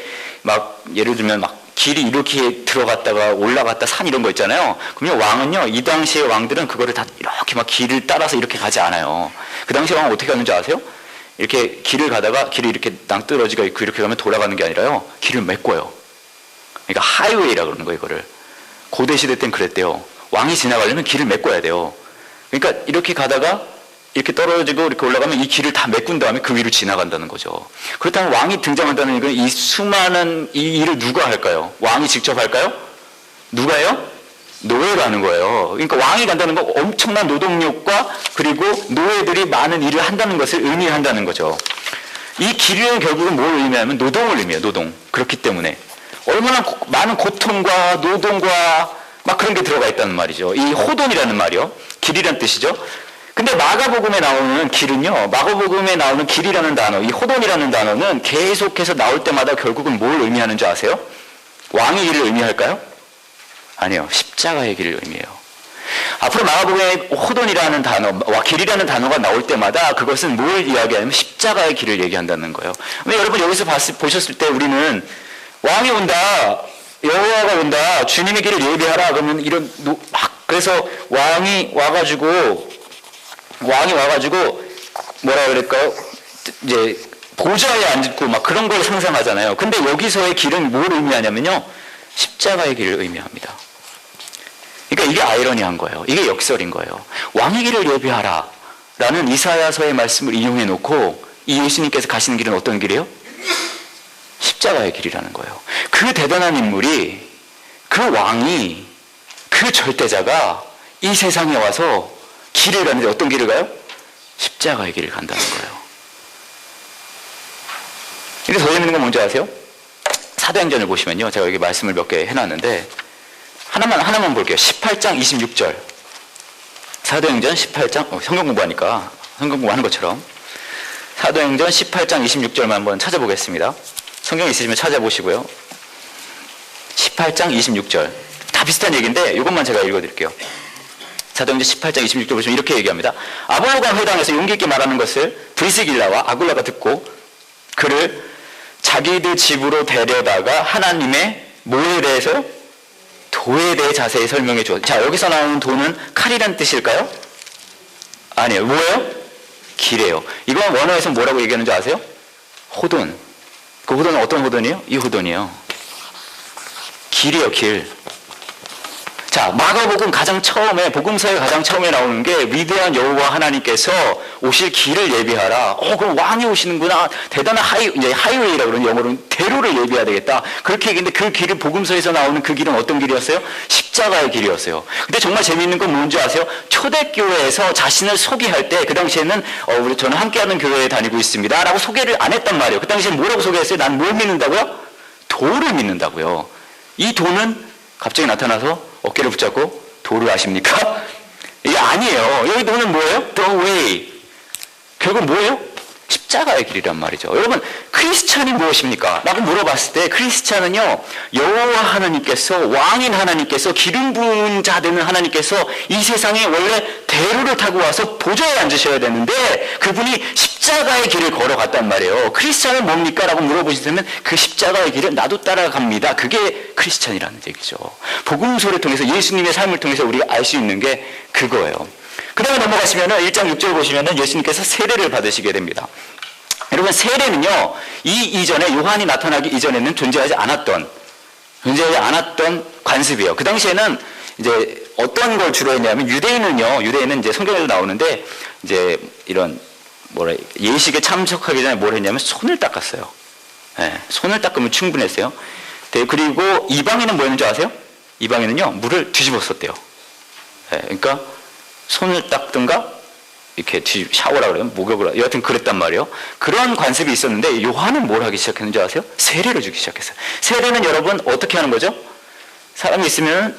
예를 들면 길이 이렇게 들어갔다가 올라갔다 산 이런 거 있잖아요. 그러면 왕은요, 이 당시의 왕들은 그거를 다 이렇게 길을 따라서 이렇게 가지 않아요. 그 당시 왕은 어떻게 가는지 아세요? 이렇게 길을 가다가 길이 이렇게 낭떠러지가 있고 이렇게 가면 돌아가는 게 아니라요. 길을 메꿔요. 그러니까 하이웨이라 그러는 거예요, 이거를. 고대 시대 땐 그랬대요. 왕이 지나가려면 길을 메꿔야 돼요. 그러니까 이렇게 가다가 이렇게 떨어지고 이렇게 올라가면 이 길을 다 메꾼 다음에 그 위로 지나간다는 거죠. 그렇다면 왕이 등장한다는 이건 이 수많은 이 일을 누가 할까요? 왕이 직접 할까요? 누가요? 노예가 하는 거예요. 그러니까 왕이 간다는 건 엄청난 노동력과 그리고 노예들이 많은 일을 한다는 것을 의미한다는 거죠. 이 길은 결국은 뭘 의미하면 노동을 의미해요. 노동. 그렇기 때문에 얼마나 많은 고통과 노동과 막 그런 게 들어가 있다는 말이죠. 이 호돈이라는 말이요. 길이란 뜻이죠. 근데 마가복음에 나오는 길은요, 마가복음에 나오는 길이라는 단어, 이 호돈이라는 단어는 계속해서 나올 때마다 결국은 뭘 의미하는 줄 아세요? 왕의 길을 의미할까요? 아니요. 십자가의 길을 의미해요. 앞으로 마가복음에 호돈이라는 단어, 길이라는 단어가 나올 때마다 그것은 뭘 이야기하냐면 십자가의 길을 얘기한다는 거예요. 근데 여러분 여기서 보셨을 때 우리는 왕이 온다, 여호와가 온다, 주님의 길을 예비하라 그러면 그래서 왕이 와가지고 뭐라 그럴까요? 이제 보좌에 앉고 막 그런 걸 상상하잖아요. 근데 여기서의 길은 뭘 의미하냐면요, 십자가의 길을 의미합니다. 그러니까 이게 아이러니한 거예요. 이게 역설인 거예요. 왕의 길을 예비하라 라는 이사야서의 말씀을 이용해 놓고 이 예수님께서 가시는 길은 어떤 길이에요? 십자가의 길이라는 거예요. 그 대단한 인물이, 그 왕이, 그 절대자가 이 세상에 와서 길을 가는데 어떤 길을 가요? 십자가의 길을 간다는 거예요. 근데 더 재밌는 건 뭔지 아세요? 사도행전을 보시면요, 제가 여기 말씀을 몇 개 해놨는데 하나만 볼게요. 18장 26절. 사도행전 18장, 성경 공부하니까 성경 공부하는 것처럼 사도행전 18장 26절만 한번 찾아보겠습니다. 성경 있으시면 찾아보시고요. 18장 26절. 다 비슷한 얘기인데 이것만 제가 읽어드릴게요. 사도행전 18장 26절 보시면 이렇게 얘기합니다. 아볼로가 회당에서 용기 있게 말하는 것을 브리스길라와 아굴라가 듣고 그를 자기들 집으로 데려다가 하나님의 뭐에 대해서? 도에 대해 자세히 설명해 주었어요. 자, 여기서 나오는 도는 칼이란 뜻일까요? 아니에요. 뭐예요? 길이에요. 이건 원어에서 뭐라고 얘기하는 줄 아세요? 호돈. 그 호돈은 어떤 호돈이에요? 이 호돈이에요. 길이에요, 길. 자, 마가복음 가장 처음에, 복음서에 가장 처음에 나오는 게 위대한 여호와 하나님께서 오실 길을 예비하라. 그럼 왕이 오시는구나. 대단한 하이웨이라고 그러는 영어로는 대로를 예비해야 되겠다. 그렇게 얘기했는데 그 길은 복음서에서 나오는 그 길은 어떤 길이었어요? 십자가의 길이었어요. 근데 정말 재미있는 건 뭔지 아세요? 초대교회에서 자신을 소개할 때 그 당시에는 저는 함께하는 교회에 다니고 있습니다. 라고 소개를 안 했단 말이에요. 그 당시에 뭐라고 소개했어요? 난 뭘 믿는다고요? 도를 믿는다고요. 이 도는 갑자기 나타나서 어깨를 붙잡고 도를 아십니까? 이게 아니에요. 여기 도는 뭐예요? The way. 결국 뭐예요? 십자가의 길이란 말이죠. 여러분, 크리스찬이 무엇입니까? 라고 물어봤을 때 크리스찬은요, 여호와 하나님께서, 왕인 하나님께서, 기름 부은 자 되는 하나님께서 이 세상에 원래 대로를 타고 와서 보좌에 앉으셔야 되는데 그분이 십자가의 길을 걸어갔단 말이에요. 크리스찬은 뭡니까? 라고 물어보시면 그 십자가의 길을 나도 따라갑니다. 그게 크리스찬이라는 얘기죠. 복음서를 통해서 예수님의 삶을 통해서 우리가 알 수 있는 게 그거예요. 그 다음에 넘어가시면은 1장 6절 보시면은 예수님께서 세례를 받으시게 됩니다. 여러분, 세례는요, 이 이전에 요한이 나타나기 이전에는 존재하지 않았던 관습이에요. 그 당시에는 이제 어떤 걸 주로 했냐면 유대인은 이제 성경에도 나오는데 이제 이런 예식에 참석하기 전에 뭘 했냐면 손을 닦았어요. 네, 손을 닦으면 충분했어요. 네, 그리고 이방인은 뭐 했는지 아세요? 이방인은요, 물을 뒤집었었대요. 네, 그러니까 손을 닦든가 이렇게 샤워라 그래요? 목욕을 여하튼 그랬단 말이에요. 그런 관습이 있었는데 요한은 뭘 하기 시작했는지 아세요? 세례를 주기 시작했어요. 세례는 여러분 어떻게 하는 거죠? 사람이 있으면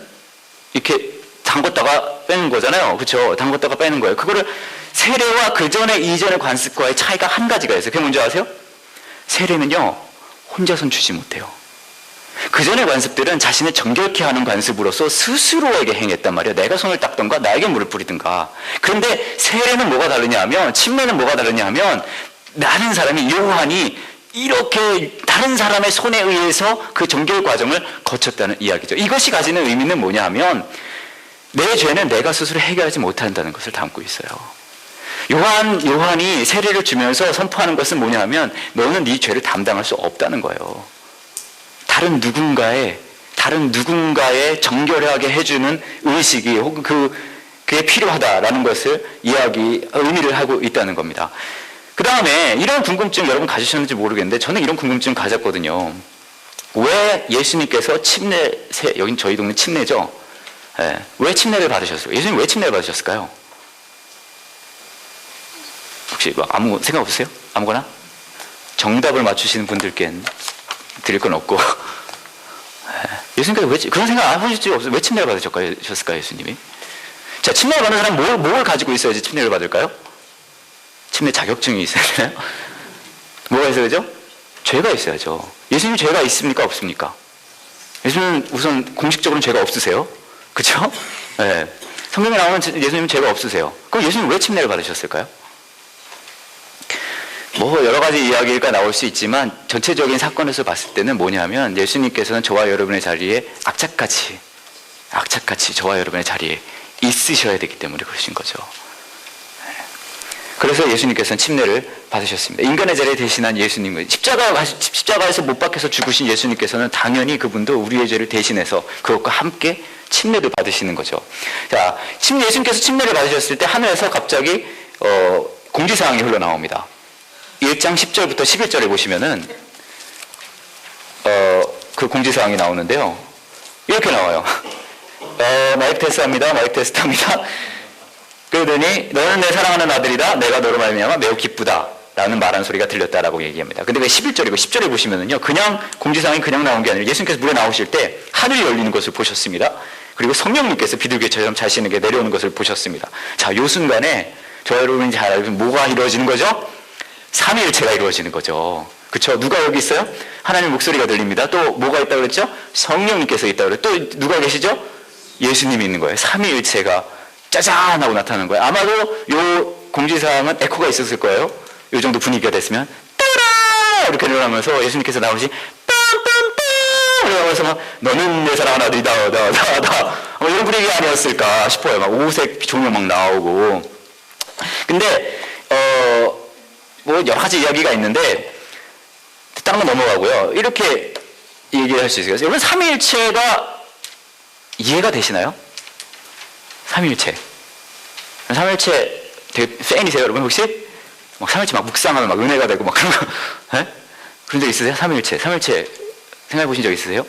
이렇게 담궜다가 빼는 거잖아요. 그렇죠? 담궜다가 빼는 거예요. 그거를 세례와 그 전에 이전의 관습과의 차이가 한 가지가 있어요. 그게 뭔지 아세요? 세례는요, 혼자선 주지 못해요. 그 전의 관습들은 자신을 정결케 하는 관습으로서 스스로에게 행했단 말이에요. 내가 손을 닦던가 나에게 물을 뿌리든가. 그런데 세례는 뭐가 다르냐 하면, 침례는 뭐가 다르냐 하면, 나는 사람이, 요한이 이렇게 다른 사람의 손에 의해서 그 정결 과정을 거쳤다는 이야기죠. 이것이 가지는 의미는 뭐냐 하면, 내 죄는 내가 스스로 해결하지 못한다는 것을 담고 있어요. 요한이 세례를 주면서 선포하는 것은 뭐냐 하면, 너는 네 죄를 담당할 수 없다는 거예요. 다른 누군가의 정결하게 해주는 의식이 혹은 그게 필요하다라는 것을 의미를 하고 있다는 겁니다. 그 다음에 이런 궁금증 여러분 가지셨는지 모르겠는데 저는 이런 궁금증 가졌거든요. 왜 예수님께서 여긴 저희 동네 침례죠? 네. 왜 침례를 받으셨어요? 예수님 왜 침례를 받으셨을까요? 혹시 아무 생각 없으세요? 아무거나? 정답을 맞추시는 분들께는 드릴 건 없고 예수님께서 왜 그런 생각 안 하실 줄 없어요? 왜 침례를 받으셨을까요, 예수님이? 자, 침례를 받는 사람 뭘 가지고 있어야지 침례를 받을까요? 침례 자격증이 있어야 되나요? 뭐가 있어야죠? 죄가 있어야죠. 예수님 죄가 있습니까, 없습니까? 예수님은 우선 공식적으로는 죄가 없으세요, 그렇죠? 네. 성경에 나오는 예수님은 죄가 없으세요. 그럼 예수님 왜 침례를 받으셨을까요? 여러 가지 이야기가 나올 수 있지만 전체적인 사건에서 봤을 때는 뭐냐면 예수님께서는 저와 여러분의 자리에 악착같이 저와 여러분의 자리에 있으셔야 되기 때문에 그러신 거죠. 그래서 예수님께서는 침례를 받으셨습니다. 인간의 자리에 대신한 예수님은 십자가에서 못 박혀서 죽으신 예수님께서는 당연히 그분도 우리의 죄를 대신해서 그것과 함께 침례를 받으시는 거죠. 자, 예수님께서 침례를 받으셨을 때 하늘에서 갑자기 공지사항이 흘러나옵니다. 1장 10절부터 11절에 보시면은 그 공지사항이 나오는데요. 이렇게 나와요. 마이크 테스트합니다. 마이크 테스트합니다. 그러더니 너는 내 사랑하는 아들이다. 내가 너로 말미암아 매우 기쁘다. 라는 말하는 소리가 들렸다라고 얘기합니다. 근데 왜 11절이고 10절에 보시면은요. 그냥 공지사항이 그냥 나온 게 아니라 예수님께서 물에 나오실 때 하늘이 열리는 것을 보셨습니다. 그리고 성령님께서 비둘기처럼 자신에게 내려오는 것을 보셨습니다. 자, 요 순간에 저 여러분이 잘 알고 뭐가 이루어지는 거죠? 삼위일체가 이루어지는 거죠. 그렇죠? 누가 여기 있어요? 하나님 목소리가 들립니다. 또 뭐가 있다고 그랬죠? 성령님께서 있다고 그랬죠. 또 누가 계시죠? 예수님이 있는 거예요. 삼위일체가 짜잔 하고 나타나는 거예요. 아마도 요 공지사항은 에코가 있었을 거예요. 요 정도 분위기가 됐으면 따라 이렇게 일어나면서 예수님께서 나오시 빰빰빰 이러면서 막 너는 내 사랑하는 아들이다 뭐 이런 분위기가 아니었을까 싶어요. 막 오색 조명 막 나오고. 근데 뭐 여러 가지 이야기가 있는데 다른 건 넘어가고요. 이렇게 얘기할 수 있어요. 여러분 삼위일체가 이해가 되시나요? 삼위일체. 삼위일체 되게 팬이세요, 여러분 혹시? 막 삼위일체 막 묵상하면 막 은혜가 되고 막 그런 거, 에? 그런 적 있으세요? 삼위일체 생각해 보신 적 있으세요?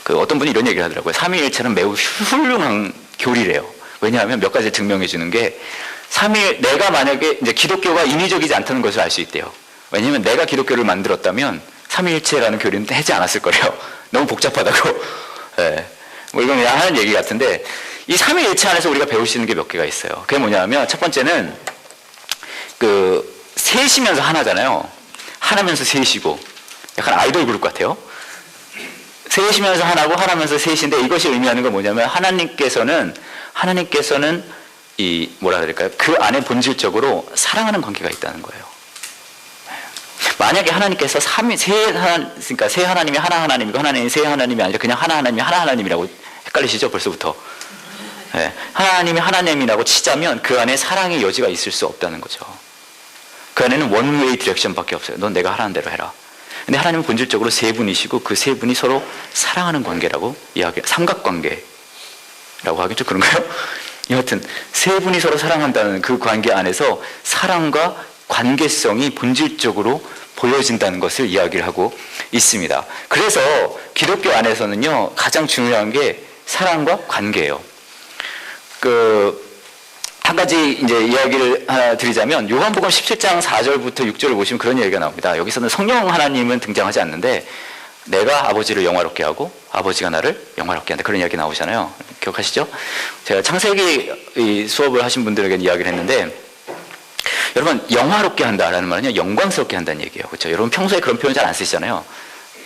그 어떤 분이 이런 얘기를 하더라고요. 삼위일체는 매우 훌륭한 교리래요. 왜냐하면 몇 가지 증명해 주는 게 내가 만약에 이제 기독교가 인위적이지 않다는 것을 알 수 있대요. 왜냐하면 내가 기독교를 만들었다면 삼위일체라는 교리는 하지 않았을 거래요. 너무 복잡하다고. 예. 뭐 이건 그냥 하는 얘기 같은데 이 삼위일체 안에서 우리가 배울 수 있는 게 몇 개가 있어요. 그게 뭐냐면 첫 번째는 그 셋이면서 하나잖아요. 하나면서 셋이고 약간 아이돌 그룹 같아요. 셋이면서 하나고 하나면서 셋인데 이것이 의미하는 건 뭐냐면 하나님께서는 이 뭐라 그럴까요? 그 안에 본질적으로 사랑하는 관계가 있다는 거예요. 만약에 하나님께서 그러니까 세 하나님이 하나 하나님이고 하나님이 세 하나님이 아니라 그냥 하나 하나님이 하나 하나님이라고 헷갈리시죠? 벌써부터. 네. 하나님이 하나님이라고 치자면 그 안에 사랑의 여지가 있을 수 없다는 거죠. 그 안에는 원웨이 디렉션밖에 없어요. 넌 내가 하라는 대로 해라. 근데 하나님은 본질적으로 세 분이시고 그 세 분이 서로 사랑하는 관계라고 삼각관계라고 하겠죠? 그런가요? 여하튼 세 분이 서로 사랑한다는 그 관계 안에서 사랑과 관계성이 본질적으로 보여진다는 것을 이야기를 하고 있습니다. 그래서 기독교 안에서는요 가장 중요한 게 사랑과 관계예요. 한 가지 이제 이야기를 하나 드리자면 요한복음 17장 4절부터 6절을 보시면 그런 얘기가 나옵니다. 여기서는 성령 하나님은 등장하지 않는데 내가 아버지를 영화롭게 하고 아버지가 나를 영화롭게 한다. 그런 이야기 나오잖아요. 기억하시죠? 제가 창세기 수업을 하신 분들에게 이야기를 했는데 여러분 영화롭게 한다라는 말은요 영광스럽게 한다는 얘기예요. 그렇죠? 여러분 평소에 그런 표현 잘 안 쓰시잖아요.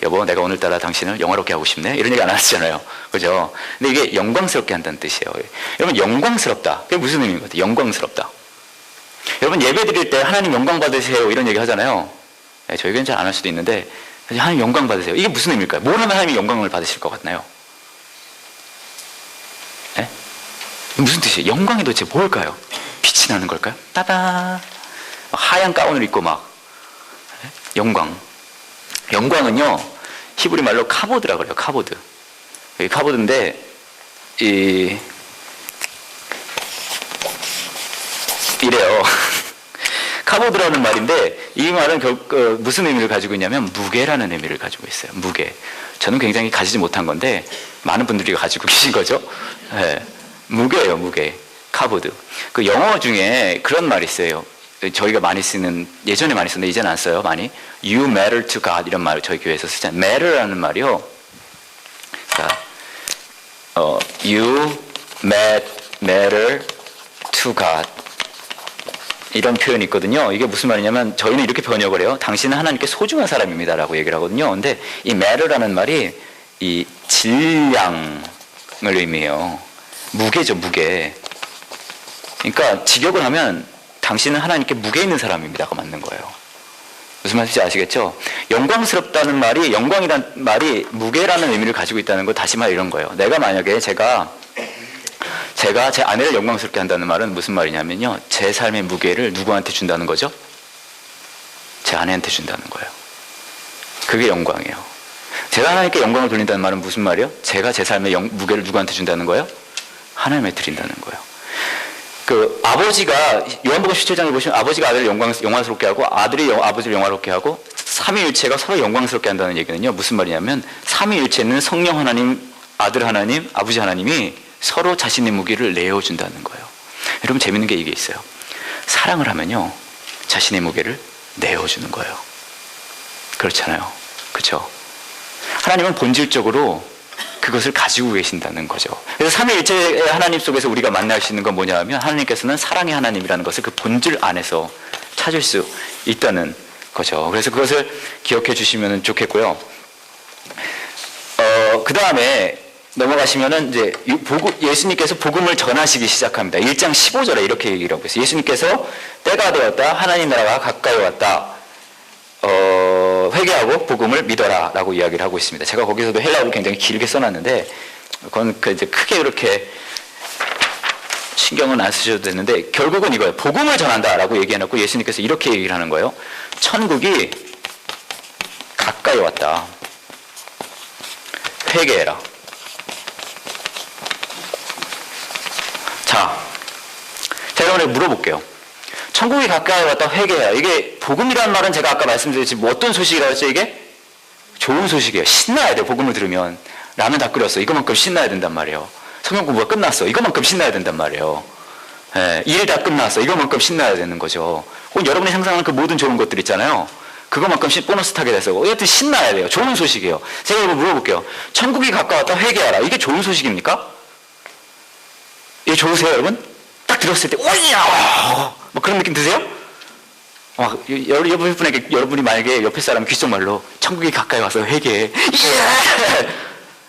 여보 내가 오늘따라 당신을 영화롭게 하고 싶네 이런 얘기 안 하시잖아요. 그죠? 근데 이게 영광스럽게 한다는 뜻이에요. 여러분 영광스럽다 그게 무슨 의미인 것 같아요? 영광스럽다. 여러분 예배 드릴 때 하나님 영광 받으세요 이런 얘기 하잖아요. 네, 저희는 잘 안 할 수도 있는데 하나님 영광 받으세요. 이게 무슨 의미일까요? 뭘 하면 하나님이 영광을 받으실 것 같나요? 네? 무슨 뜻이에요? 영광이 도대체 뭘까요? 빛이 나는 걸까요? 따다 하얀 가운을 입고 막 네? 영광은요 히브리 말로 카보드라 그래요. 카보드. 여기 카보드인데 이래요. 카보드라는 말인데 이 말은 무슨 의미를 가지고 있냐면 무게라는 의미를 가지고 있어요. 무게. 저는 굉장히 가지지 못한 건데 많은 분들이 가지고 계신 거죠. 네. 무게예요. 무게. 카보드. 그 영어 중에 그런 말이 있어요. 저희가 많이 쓰는 예전에 많이 썼는데 이제는 안 써요. 많이 You matter to God 이런 말을 저희 교회에서 쓰잖아요. matter라는 말이요. 자, You matter to God 이런 표현이 있거든요. 이게 무슨 말이냐면 저희는 이렇게 번역을 해요. 당신은 하나님께 소중한 사람입니다라고 얘기를 하거든요. 근데 이 matter라는 말이 이 질량을 의미해요. 무게죠, 무게. 그러니까 직역을 하면 당신은 하나님께 무게 있는 사람입니다가 맞는 거예요. 무슨 말인지 아시겠죠? 영광스럽다는 말이 영광이라는 말이 무게라는 의미를 가지고 있다는 거 다시 말해 이런 거예요. 내가 만약에 제가 제 아내를 영광스럽게 한다는 말은 무슨 말이냐면요. 제 삶의 무게를 누구한테 준다는 거죠? 제 아내한테 준다는 거예요. 그게 영광이에요. 제가 하나님께 영광을 돌린다는 말은 무슨 말이에요? 제가 제 삶의 무게를 누구한테 준다는 거예요? 하나님한테 드린다는 거예요. 아버지가 요한복음 17장에 보시면 아버지가 아들을 영광스럽게 하고 아들이 아버지를 영화롭게 하고 삼위일체가 서로 영광스럽게 한다는 얘기는요. 무슨 말이냐면 삼위일체는 성령 하나님, 아들 하나님, 아버지 하나님이 서로 자신의 무게를 내어준다는 거예요. 여러분 재밌는 게 이게 있어요. 사랑을 하면요. 자신의 무게를 내어주는 거예요. 그렇잖아요. 그렇죠? 하나님은 본질적으로 그것을 가지고 계신다는 거죠. 그래서 삼위일체의 하나님 속에서 우리가 만날 수 있는 건 뭐냐 하면 하나님께서는 사랑의 하나님이라는 것을 그 본질 안에서 찾을 수 있다는 거죠. 그래서 그것을 기억해 주시면 좋겠고요. 그 다음에 넘어가시면은 이제 예수님께서 복음을 전하시기 시작합니다. 1장 15절에 이렇게 얘기를 하고 있어요. 예수님께서 때가 되었다. 하나님 나라가 가까이 왔다. 회개하고 복음을 믿어라 라고 이야기를 하고 있습니다. 제가 거기서도 헬라어를 굉장히 길게 써놨는데 그건 이제 크게 그렇게 신경은 안 쓰셔도 되는데 결국은 이거예요. 복음을 전한다 라고 얘기해놓고 예수님께서 이렇게 얘기를 하는 거예요. 천국이 가까이 왔다. 회개해라. 자, 제가 오늘 물어볼게요. 천국이 가까이 왔다 회개해라. 이게 복음이라는 말은 제가 아까 말씀드렸지 뭐 어떤 소식이라고 했죠 이게? 좋은 소식이에요. 신나야 돼요. 복음을 들으면. 라면 다 끓였어. 이거만큼 신나야 된단 말이에요. 성경 공부가 끝났어. 이거만큼 신나야 된단 말이에요. 예, 일 다 끝났어. 이거만큼 신나야 되는 거죠. 혹은 여러분이 상상하는 그 모든 좋은 것들 있잖아요. 그거만큼 보너스 타게 돼서 어쨌든 신나야 돼요. 좋은 소식이에요. 제가 이거 물어볼게요. 천국이 가까웠다 회개하라. 이게 좋은 소식입니까? 이게 좋으세요 여러분? 딱 들었을 때 오야! 뭐 그런 느낌 드세요? 여러분이 만약에 옆에 사람 귓속말로 천국이 가까이 와서 회개해.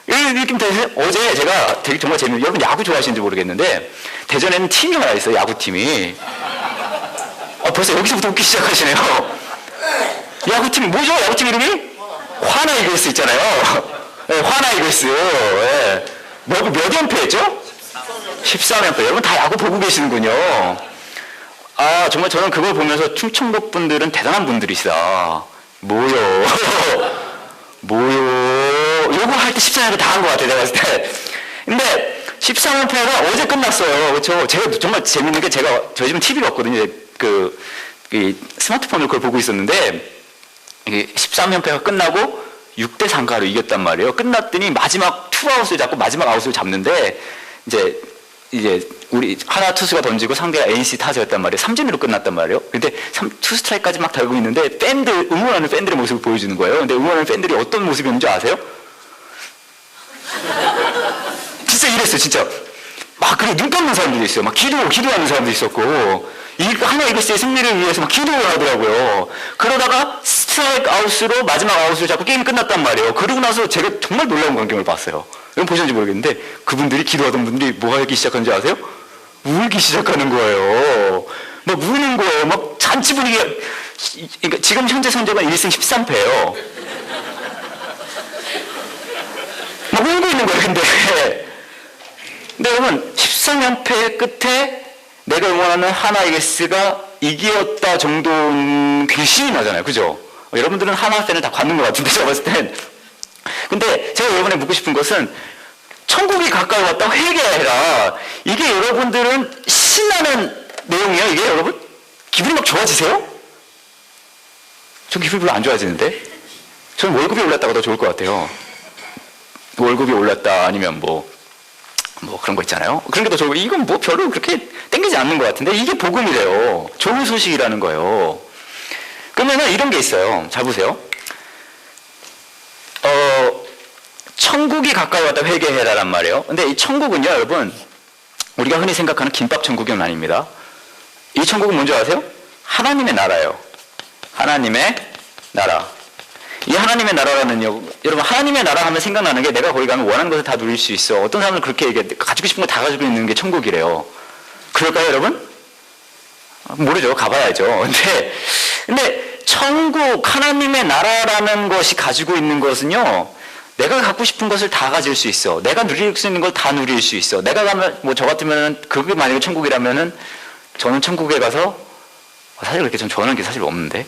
이런 느낌 드세요? 어제 제가 되게 정말 재밌는 여러분 야구 좋아하시는지 모르겠는데 대전에는 팀이 하나 있어요. 야구팀이. 벌써 여기서부터 웃기 시작하시네요. 야구팀이 뭐죠? 야구팀 이름이? 화나 이글스 있잖아요. 네, 화나 이글스. 네. 몇 연패했죠? 13연패. 여러분 다 야구 보고 계시는군요. 정말 저는 그걸 보면서 충청도 분들은 대단한 분들이시다. 뭐요? 요거 할 때 14연패 다 한 것 같아요. 내가 봤을 때. 근데 13연패가 어제 끝났어요. 그렇죠? 제가 정말 재밌는 게 저희 집은 TV가 없거든요. 이 스마트폰으로 그걸 보고 있었는데 13연패가 끝나고 6대 3가로 이겼단 말이에요. 끝났더니 마지막 투아웃을 잡고 마지막 아웃을 잡는데 이제 우리 하나 투수가 던지고 상대가 NC 타자였단 말이에요. 3진으로 끝났단 말이에요. 근데 2스트라이크까지 막 달고 있는데 응원하는 팬들의 모습을 보여주는 거예요. 근데 응원하는 팬들이 어떤 모습이었는지 아세요? 진짜 이랬어요. 진짜 그래 눈 감는 사람들이 있어요. 막 기도하는 사람도 있었고 하나 이글스의 승리를 위해서 막 기도를 하더라고요. 그러다가 스트라이크 아웃으로 마지막 아웃을 잡고 게임이 끝났단 말이에요. 그러고 나서 제가 정말 놀라운 광경을 봤어요. 여러분 보셨는지 모르겠는데 그분들이 기도하던 분들이 뭐 하기 시작하는지 아세요? 울기 시작하는 거예요. 막 우는 거예요. 막 잔치 분위기가 그러니까 지금 현재 성적은 1승 13패예요. 막 울고 있는 거예요. 근데 여러분 13연패 끝에 내가 응원하는 하나 이글스가 이겼다 정도는 굉장히 나잖아요. 그죠? 여러분들은 하나 팬을 다 받는 것 같은데 제가 봤을 땐. 근데 제가 여러분에 묻고 싶은 것은 천국이 가까이 왔다 회개해라. 이게 여러분들은 신나는 내용이에요. 이게 여러분? 기분이 막 좋아지세요? 전 기분이 별로 안 좋아지는데? 저는 월급이 올랐다가 더 좋을 것 같아요. 월급이 올랐다 아니면 뭐 그런 거 있잖아요. 그런 게 더 좋고 이건 뭐 별로 그렇게 땡기지 않는 것 같은데 이게 복음이래요. 좋은 소식이라는 거예요. 그러면은 이런 게 있어요. 잘 보세요. 천국이 가까이 왔다 회개해라란 말이에요. 근데 이 천국은요, 여러분, 우리가 흔히 생각하는 김밥 천국은 아닙니다. 이 천국은 뭔지 아세요? 하나님의 나라예요. 하나님의 나라. 이 하나님의 나라라는요, 여러분, 하나님의 나라 하면 생각나는 게 내가 거기 가면 원하는 것을 다 누릴 수 있어. 어떤 사람은 그렇게 얘기해. 가지고 싶은 거 다 가지고 있는 게 천국이래요. 그럴까요, 여러분? 모르죠. 가봐야죠. 근데 천국, 하나님의 나라라는 것이 가지고 있는 것은요, 내가 갖고 싶은 것을 다 가질 수 있어. 내가 누릴 수 있는 걸 다 누릴 수 있어. 내가 가면, 저 같으면은, 그게 만약에 천국이라면은, 저는 천국에 가서, 사실 그렇게 전 좋아하는 게 사실 없는데,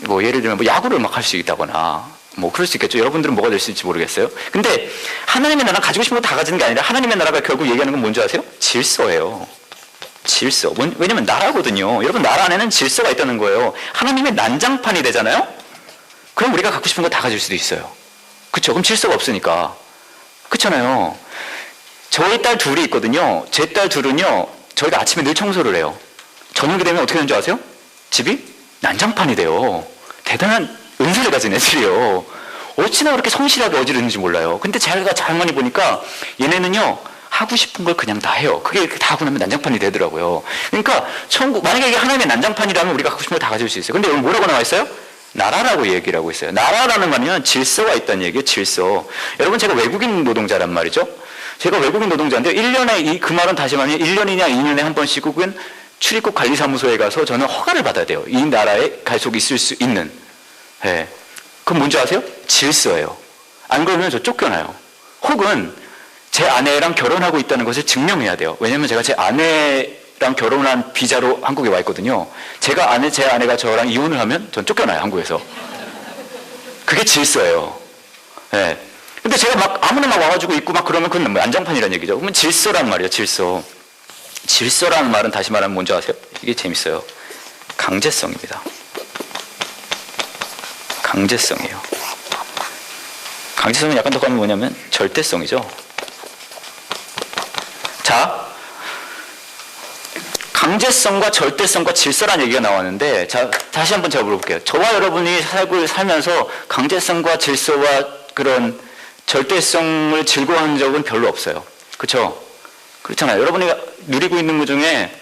예를 들면 야구를 막 할 수 있다거나, 그럴 수 있겠죠. 여러분들은 뭐가 될 수 있을지 모르겠어요. 근데, 하나님의 나라 가지고 싶은 거 다 가지는 게 아니라, 하나님의 나라가 결국 얘기하는 건 뭔지 아세요? 질서예요. 질서. 왜냐면 나라거든요. 여러분, 나라 안에는 질서가 있다는 거예요. 하나님의 난장판이 되잖아요? 그럼 우리가 갖고 싶은 거 다 가질 수도 있어요. 그쵸? 그럼 질서가 없으니까. 그렇잖아요. 저희 딸 둘이 있거든요. 제 딸 둘은요, 저희가 아침에 늘 청소를 해요. 저녁이 되면 어떻게 되는지 아세요? 집이 난장판이 돼요. 대단한 은사를 가진 애들이에요. 어찌나 그렇게 성실하게 어지르는지 몰라요. 근데 제가 가만히 보니까 얘네는요, 하고 싶은 걸 그냥 다 해요. 그게 다 하고 나면 난장판이 되더라고요. 그러니까 만약에 이게 하나님의 난장판이라면 우리가 하고 싶은 걸 다 가질 수 있어요. 근데 여기 뭐라고 나와 있어요? 나라라고 얘기를 하고 있어요. 나라라는 말은 질서가 있다는 얘기예요. 질서. 여러분, 제가 외국인 노동자란 말이죠. 제가 외국인 노동자인데 1년에 그 말은 다시 말하면 1년이냐 2년에 한 번씩 혹은 출입국 관리사무소에 가서 저는 허가를 받아야 돼요. 이 나라에 계속 있을 수 있는. 예. 그건 뭔지 아세요? 질서예요. 안 그러면 저 쫓겨나요. 혹은 제 아내랑 결혼하고 있다는 것을 증명해야 돼요. 왜냐면 제가 제 아내랑 결혼한 비자로 한국에 와 있거든요. 제 아내가 저랑 이혼을 하면 전 쫓겨나요, 한국에서. 그게 질서예요. 예. 근데 제가 막 아무나 막 와가지고 있고 막 그러면 그건 난장판이라는 얘기죠. 그러면 질서란 말이에요, 질서. 질서라는 말은 다시 말하면 뭔지 아세요? 이게 재밌어요. 강제성입니다. 강제성이에요. 강제성은 약간 더 가면 뭐냐면 절대성이죠. 자, 강제성과 절대성과 질서라는 얘기가 나왔는데, 자, 다시 한번 제가 물어볼게요. 저와 여러분이 살면서 강제성과 질서와 그런 절대성을 즐거워하는 적은 별로 없어요. 그렇죠? 그렇잖아요. 여러분이 누리고 있는 것 중에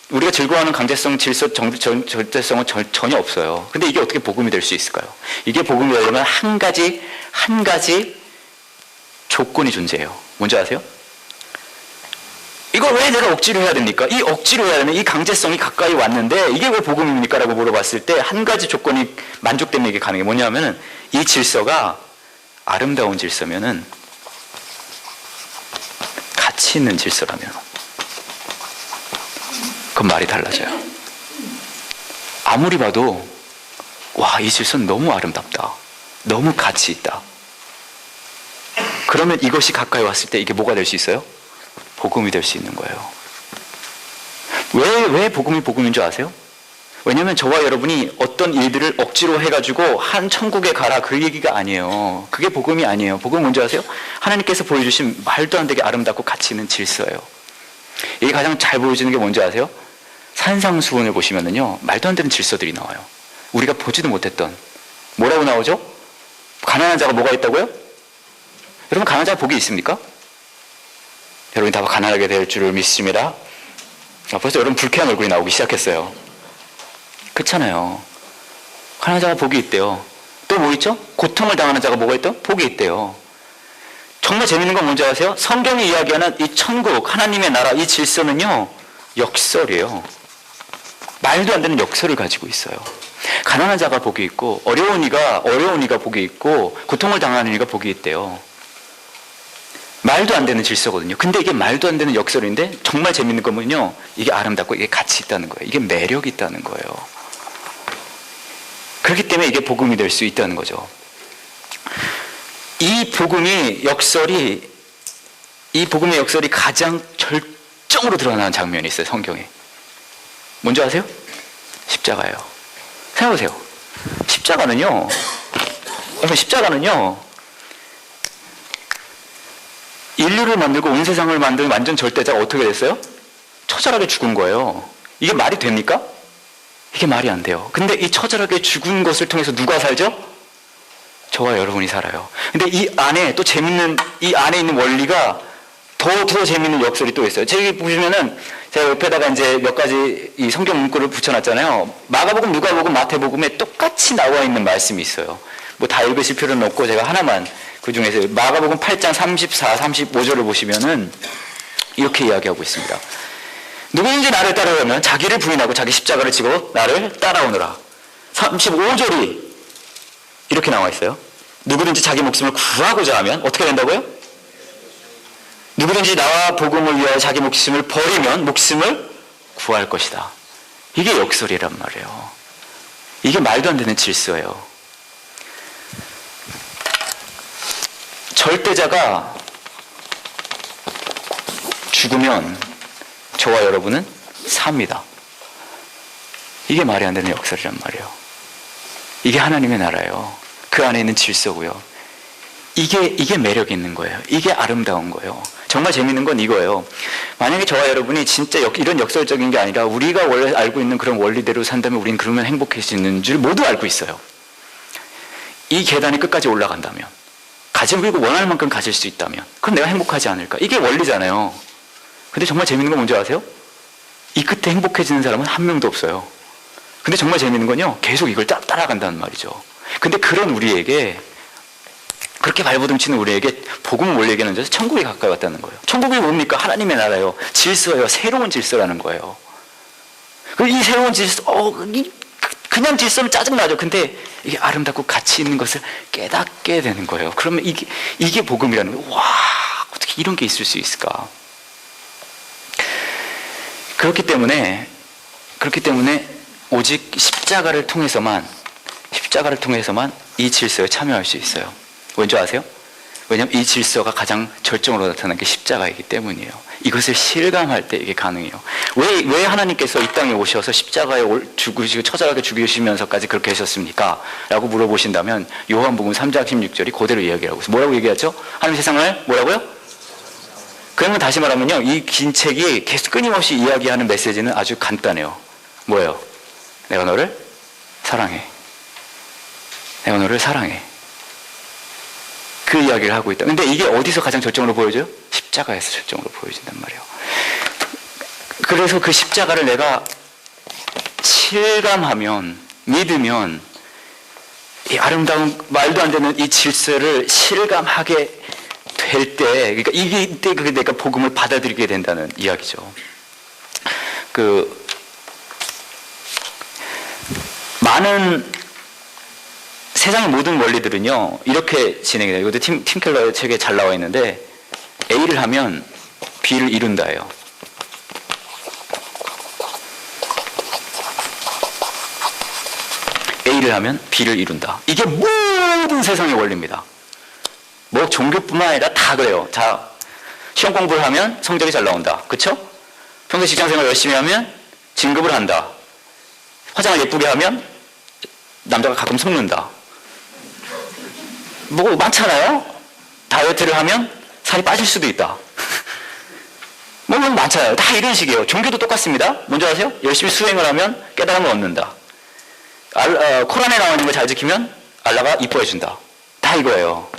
우리가 즐거워하는 강제성, 질서, 절대성은 전혀 없어요. 근데 이게 어떻게 복음이 될 수 있을까요? 이게 복음이 되려면 한 가지 조건이 존재해요. 뭔지 아세요? 이걸 왜 내가 억지로 해야 됩니까? 이 억지로 해야 되는 이 강제성이 가까이 왔는데 이게 왜 복음입니까? 라고 물어봤을 때 한 가지 조건이 만족되면 이게 가능해요. 뭐냐면은 이 질서가 아름다운 질서면은 가치 있는 질서라면 그건 말이 달라져요. 아무리 봐도 와, 이 질서는 너무 아름답다. 너무 가치 있다. 그러면 이것이 가까이 왔을 때 이게 뭐가 될 수 있어요? 복음이 될 수 있는 거예요. 왜 복음이 복음인 줄 아세요? 왜냐하면 저와 여러분이 어떤 일들을 억지로 해가지고 한 천국에 가라 그 얘기가 아니에요. 그게 복음이 아니에요. 복음은 뭔지 아세요? 하나님께서 보여주신 말도 안 되게 아름답고 가치 있는 질서예요. 이게 가장 잘 보여지는 게 뭔지 아세요? 산상수훈을 보시면은요, 말도 안 되는 질서들이 나와요. 우리가 보지도 못했던. 뭐라고 나오죠? 가난한 자가 뭐가 있다고요? 여러분, 가난한 자가 복이 있습니까? 여러분이 다 가난하게 될 줄을 믿습니다. 벌써 여러분 불쾌한 얼굴이 나오기 시작했어요. 그렇잖아요. 가난한 자가 복이 있대요. 또 뭐 있죠? 고통을 당하는 자가 뭐가 있대요? 복이 있대요. 정말 재밌는 건 뭔지 아세요? 성경이 이야기하는 이 천국, 하나님의 나라, 이 질서는요, 역설이에요. 말도 안 되는 역설을 가지고 있어요. 가난한 자가 복이 있고, 어려운 이가 복이 있고, 고통을 당하는 이가 복이 있대요. 말도 안 되는 질서거든요. 근데 이게 말도 안 되는 역설인데 정말 재밌는 거면요, 이게 아름답고 이게 가치 있다는 거예요. 이게 매력이 있다는 거예요. 그렇기 때문에 이게 복음이 될 수 있다는 거죠. 이 복음의 역설이 가장 절정으로 드러나는 장면이 있어요, 성경에. 뭔지 아세요? 십자가예요. 생각해보세요. 십자가는요, 인류를 만들고 온 세상을 만든 완전 절대자가 어떻게 됐어요? 처절하게 죽은 거예요. 이게 말이 됩니까? 이게 말이 안 돼요. 근데 이 처절하게 죽은 것을 통해서 누가 살죠? 저와 여러분이 살아요. 근데 이 안에 있는 원리가 더 재밌는 역설이 또 있어요. 저기 보시면은 제가 옆에다가 이제 몇 가지 이 성경 문구를 붙여놨잖아요. 마가복음, 누가복음, 마태복음에 똑같이 나와 있는 말씀이 있어요. 뭐 다 읽으실 필요는 없고 제가 하나만 그 중에서 마가복음 8장 34, 35절을 보시면은 이렇게 이야기하고 있습니다. 누구든지 나를 따르려면 자기를 부인하고 자기 십자가를 지고 나를 따라오너라. 35절이 이렇게 나와 있어요. 누구든지 자기 목숨을 구하고자 하면 어떻게 된다고요? 누구든지 나와 복음을 위하여 자기 목숨을 버리면 목숨을 구할 것이다. 이게 역설이란 말이에요. 이게 말도 안 되는 질서예요. 절대자가 죽으면 저와 여러분은 삽니다. 이게 말이 안 되는 역설이란 말이에요. 이게 하나님의 나라예요. 그 안에 있는 질서고요. 이게 매력 있는 거예요. 이게 아름다운 거예요. 정말 재밌는 건 이거예요. 만약에 저와 여러분이 진짜 이런 역설적인 게 아니라 우리가 원래 알고 있는 그런 원리대로 산다면 우리는 그러면 행복해지는 줄 모두 알고 있어요. 이 계단이 끝까지 올라간다면, 가지고 원하는 만큼 가질 수 있다면, 그럼 내가 행복하지 않을까? 이게 원리잖아요. 근데 정말 재밌는 건 뭔지 아세요? 이 끝에 행복해지는 사람은 한 명도 없어요. 근데 정말 재밌는 건요, 계속 이걸 따라간다는 말이죠. 근데 그런 우리에게, 그렇게 발버둥치는 우리에게 복음은 원리 얘기하는 데서 천국에 가까이 왔다는 거예요. 천국이 뭡니까? 하나님의 나라예요. 질서예요. 새로운 질서라는 거예요. 이 새로운 질서, 그냥 질서는 짜증나죠. 근데 이게 아름답고 가치 있는 것을 깨닫게 되는 거예요. 그러면 이게 복음이라는 거예요. 와, 어떻게 이런 게 있을 수 있을까? 그렇기 때문에 오직 십자가를 통해서만 이 질서에 참여할 수 있어요. 왠지 아세요? 왜냐하면 이 질서가 가장 절정으로 나타난 게 십자가이기 때문이에요. 이것을 실감할 때 이게 가능해요. 왜 하나님께서 이 땅에 오셔서 십자가에 죽으시고 처절하게 죽으시면서까지 그렇게 하셨습니까? 라고 물어보신다면 요한복음 3장 16절이 그대로 이야기하고 있어요. 뭐라고 얘기하죠? 하나님 세상을 뭐라고요? 그러면 다시 말하면요, 이 긴 책이 계속 끊임없이 이야기하는 메시지는 아주 간단해요. 뭐예요? 내가 너를 사랑해. 내가 너를 사랑해. 그 이야기를 하고 있다. 근데 이게 어디서 가장 절정으로 보여져요? 십자가에서 절정으로 보여진단 말이에요. 그래서 그 십자가를 내가 실감하면, 믿으면, 이 아름다운 말도 안 되는 이 질서를 실감하게 될 때, 그러니까 이때 내가 복음을 받아들이게 된다는 이야기죠. 많은 세상의 모든 원리들은요, 이렇게 진행이 돼요. 이것도 팀 켈러의 책에 잘 나와 있는데, A를 하면 B를 이룬다예요. A를 하면 B를 이룬다. 이게 모든 세상의 원리입니다. 뭐 종교뿐만 아니라 다 그래요. 자, 시험 공부를 하면 성적이 잘 나온다. 그쵸? 평소 직장생활 열심히 하면 진급을 한다. 화장을 예쁘게 하면 남자가 가끔 속는다. 뭐 많잖아요. 다이어트를 하면 살이 빠질 수도 있다. 뭐 많잖아요. 다 이런 식이에요. 종교도 똑같습니다. 뭔지 아세요? 열심히 수행을 하면 깨달음을 얻는다. 코란에 나와 있는 거 잘 지키면 알라가 이뻐해준다. 다 이거예요.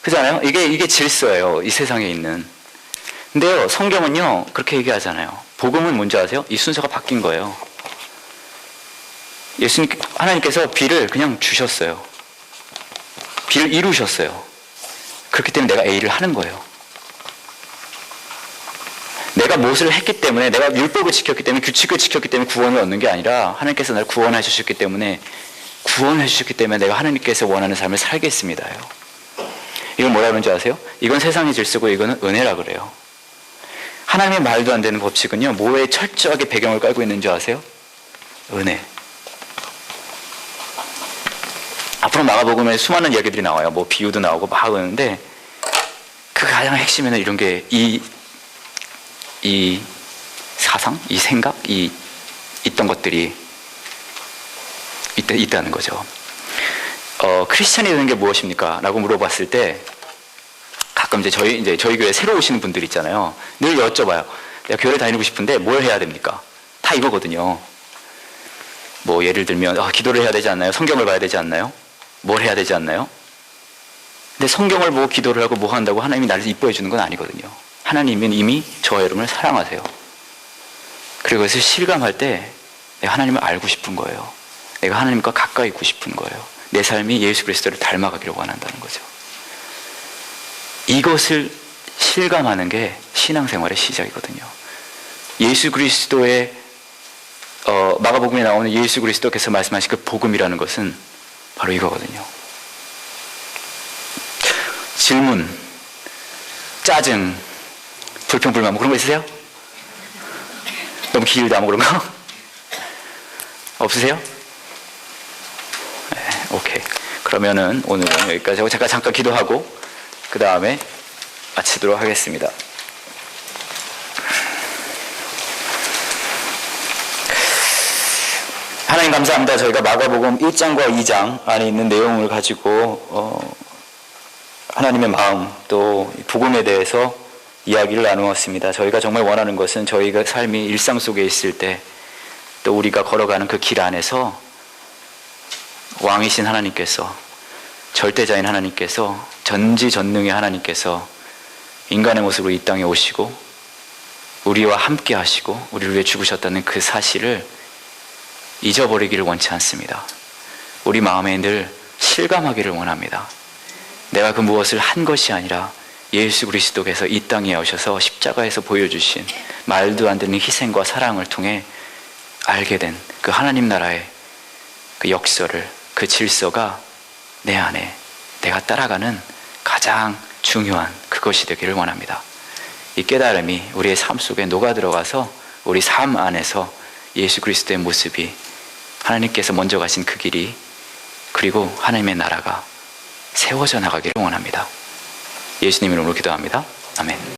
그잖아요? 이게 질서예요. 이 세상에 있는. 근데요, 성경은요, 그렇게 얘기하잖아요. 복음은 뭔지 아세요? 이 순서가 바뀐 거예요. 하나님께서 B를 그냥 주셨어요. B를 이루셨어요. 그렇기 때문에 내가 A를 하는 거예요. 내가 무엇을 했기 때문에, 내가 율법을 지켰기 때문에, 규칙을 지켰기 때문에 구원을 얻는 게 아니라 하나님께서 나를 구원해 주셨기 때문에 내가 하나님께서 원하는 삶을 살겠습니다요. 이건 뭐라 그러는지 아세요? 이건 세상의 질서고 이거는 은혜라 그래요. 하나님의 말도 안 되는 법칙은요, 뭐에 철저하게 배경을 깔고 있는지 아세요? 은혜. 앞으로 마가복음에 수많은 이야기들이 나와요. 뭐 비유도 나오고 막 하는데, 그 가장 핵심에는 이런 게 이 사상, 이 생각, 있던 것들이 있다는 거죠. 크리스찬이 되는 게 무엇입니까? 라고 물어봤을 때, 가끔 저희 교회 새로 오시는 분들 있잖아요. 늘 여쭤봐요. 내가 교회를 다니고 싶은데 뭘 해야 됩니까? 다 이거거든요. 뭐 예를 들면, 기도를 해야 되지 않나요? 성경을 봐야 되지 않나요? 뭘 해야 되지 않나요? 근데 성경을 보고 기도를 하고 뭐 한다고 하나님이 나를 이뻐해 주는 건 아니거든요. 하나님은 이미 저와 여러분을 사랑하세요. 그리고 그것을 실감할 때 내가 하나님을 알고 싶은 거예요. 내가 하나님과 가까이 있고 싶은 거예요. 내 삶이 예수 그리스도를 닮아가기를 원한다는 거죠. 이것을 실감하는 게 신앙생활의 시작이거든요. 예수 그리스도의 마가복음에 나오는 예수 그리스도께서 말씀하신 그 복음이라는 것은 바로 이거거든요. 질문, 짜증, 불평, 불만 뭐 그런 거 있으세요? 너무 길다 뭐 그런 거? 없으세요? 네, 오케이. 그러면은 오늘은 여기까지 하고 제가 잠깐 기도하고 그 다음에 마치도록 하겠습니다. 하나님 감사합니다. 저희가 마가복음 1장과 2장 안에 있는 내용을 가지고 하나님의 마음 또 복음에 대해서 이야기를 나누었습니다. 저희가 정말 원하는 것은 저희가 삶이 일상 속에 있을 때 또 우리가 걸어가는 그 길 안에서 왕이신 하나님께서 절대자인 하나님께서, 전지전능의 하나님께서 인간의 모습으로 이 땅에 오시고 우리와 함께 하시고 우리를 위해 죽으셨다는 그 사실을 잊어버리기를 원치 않습니다. 우리 마음에 늘 실감하기를 원합니다. 내가 그 무엇을 한 것이 아니라 예수 그리스도께서 이 땅에 오셔서 십자가에서 보여주신 말도 안 되는 희생과 사랑을 통해 알게 된 그 하나님 나라의 그 역설을, 그 질서가 내 안에 내가 따라가는 가장 중요한 그것이 되기를 원합니다. 이 깨달음이 우리의 삶 속에 녹아들어가서 우리 삶 안에서 예수 그리스도의 모습이, 하나님께서 먼저 가신 그 길이, 그리고 하나님의 나라가 세워져 나가기를 원합니다. 예수님 이름으로 기도합니다. 아멘.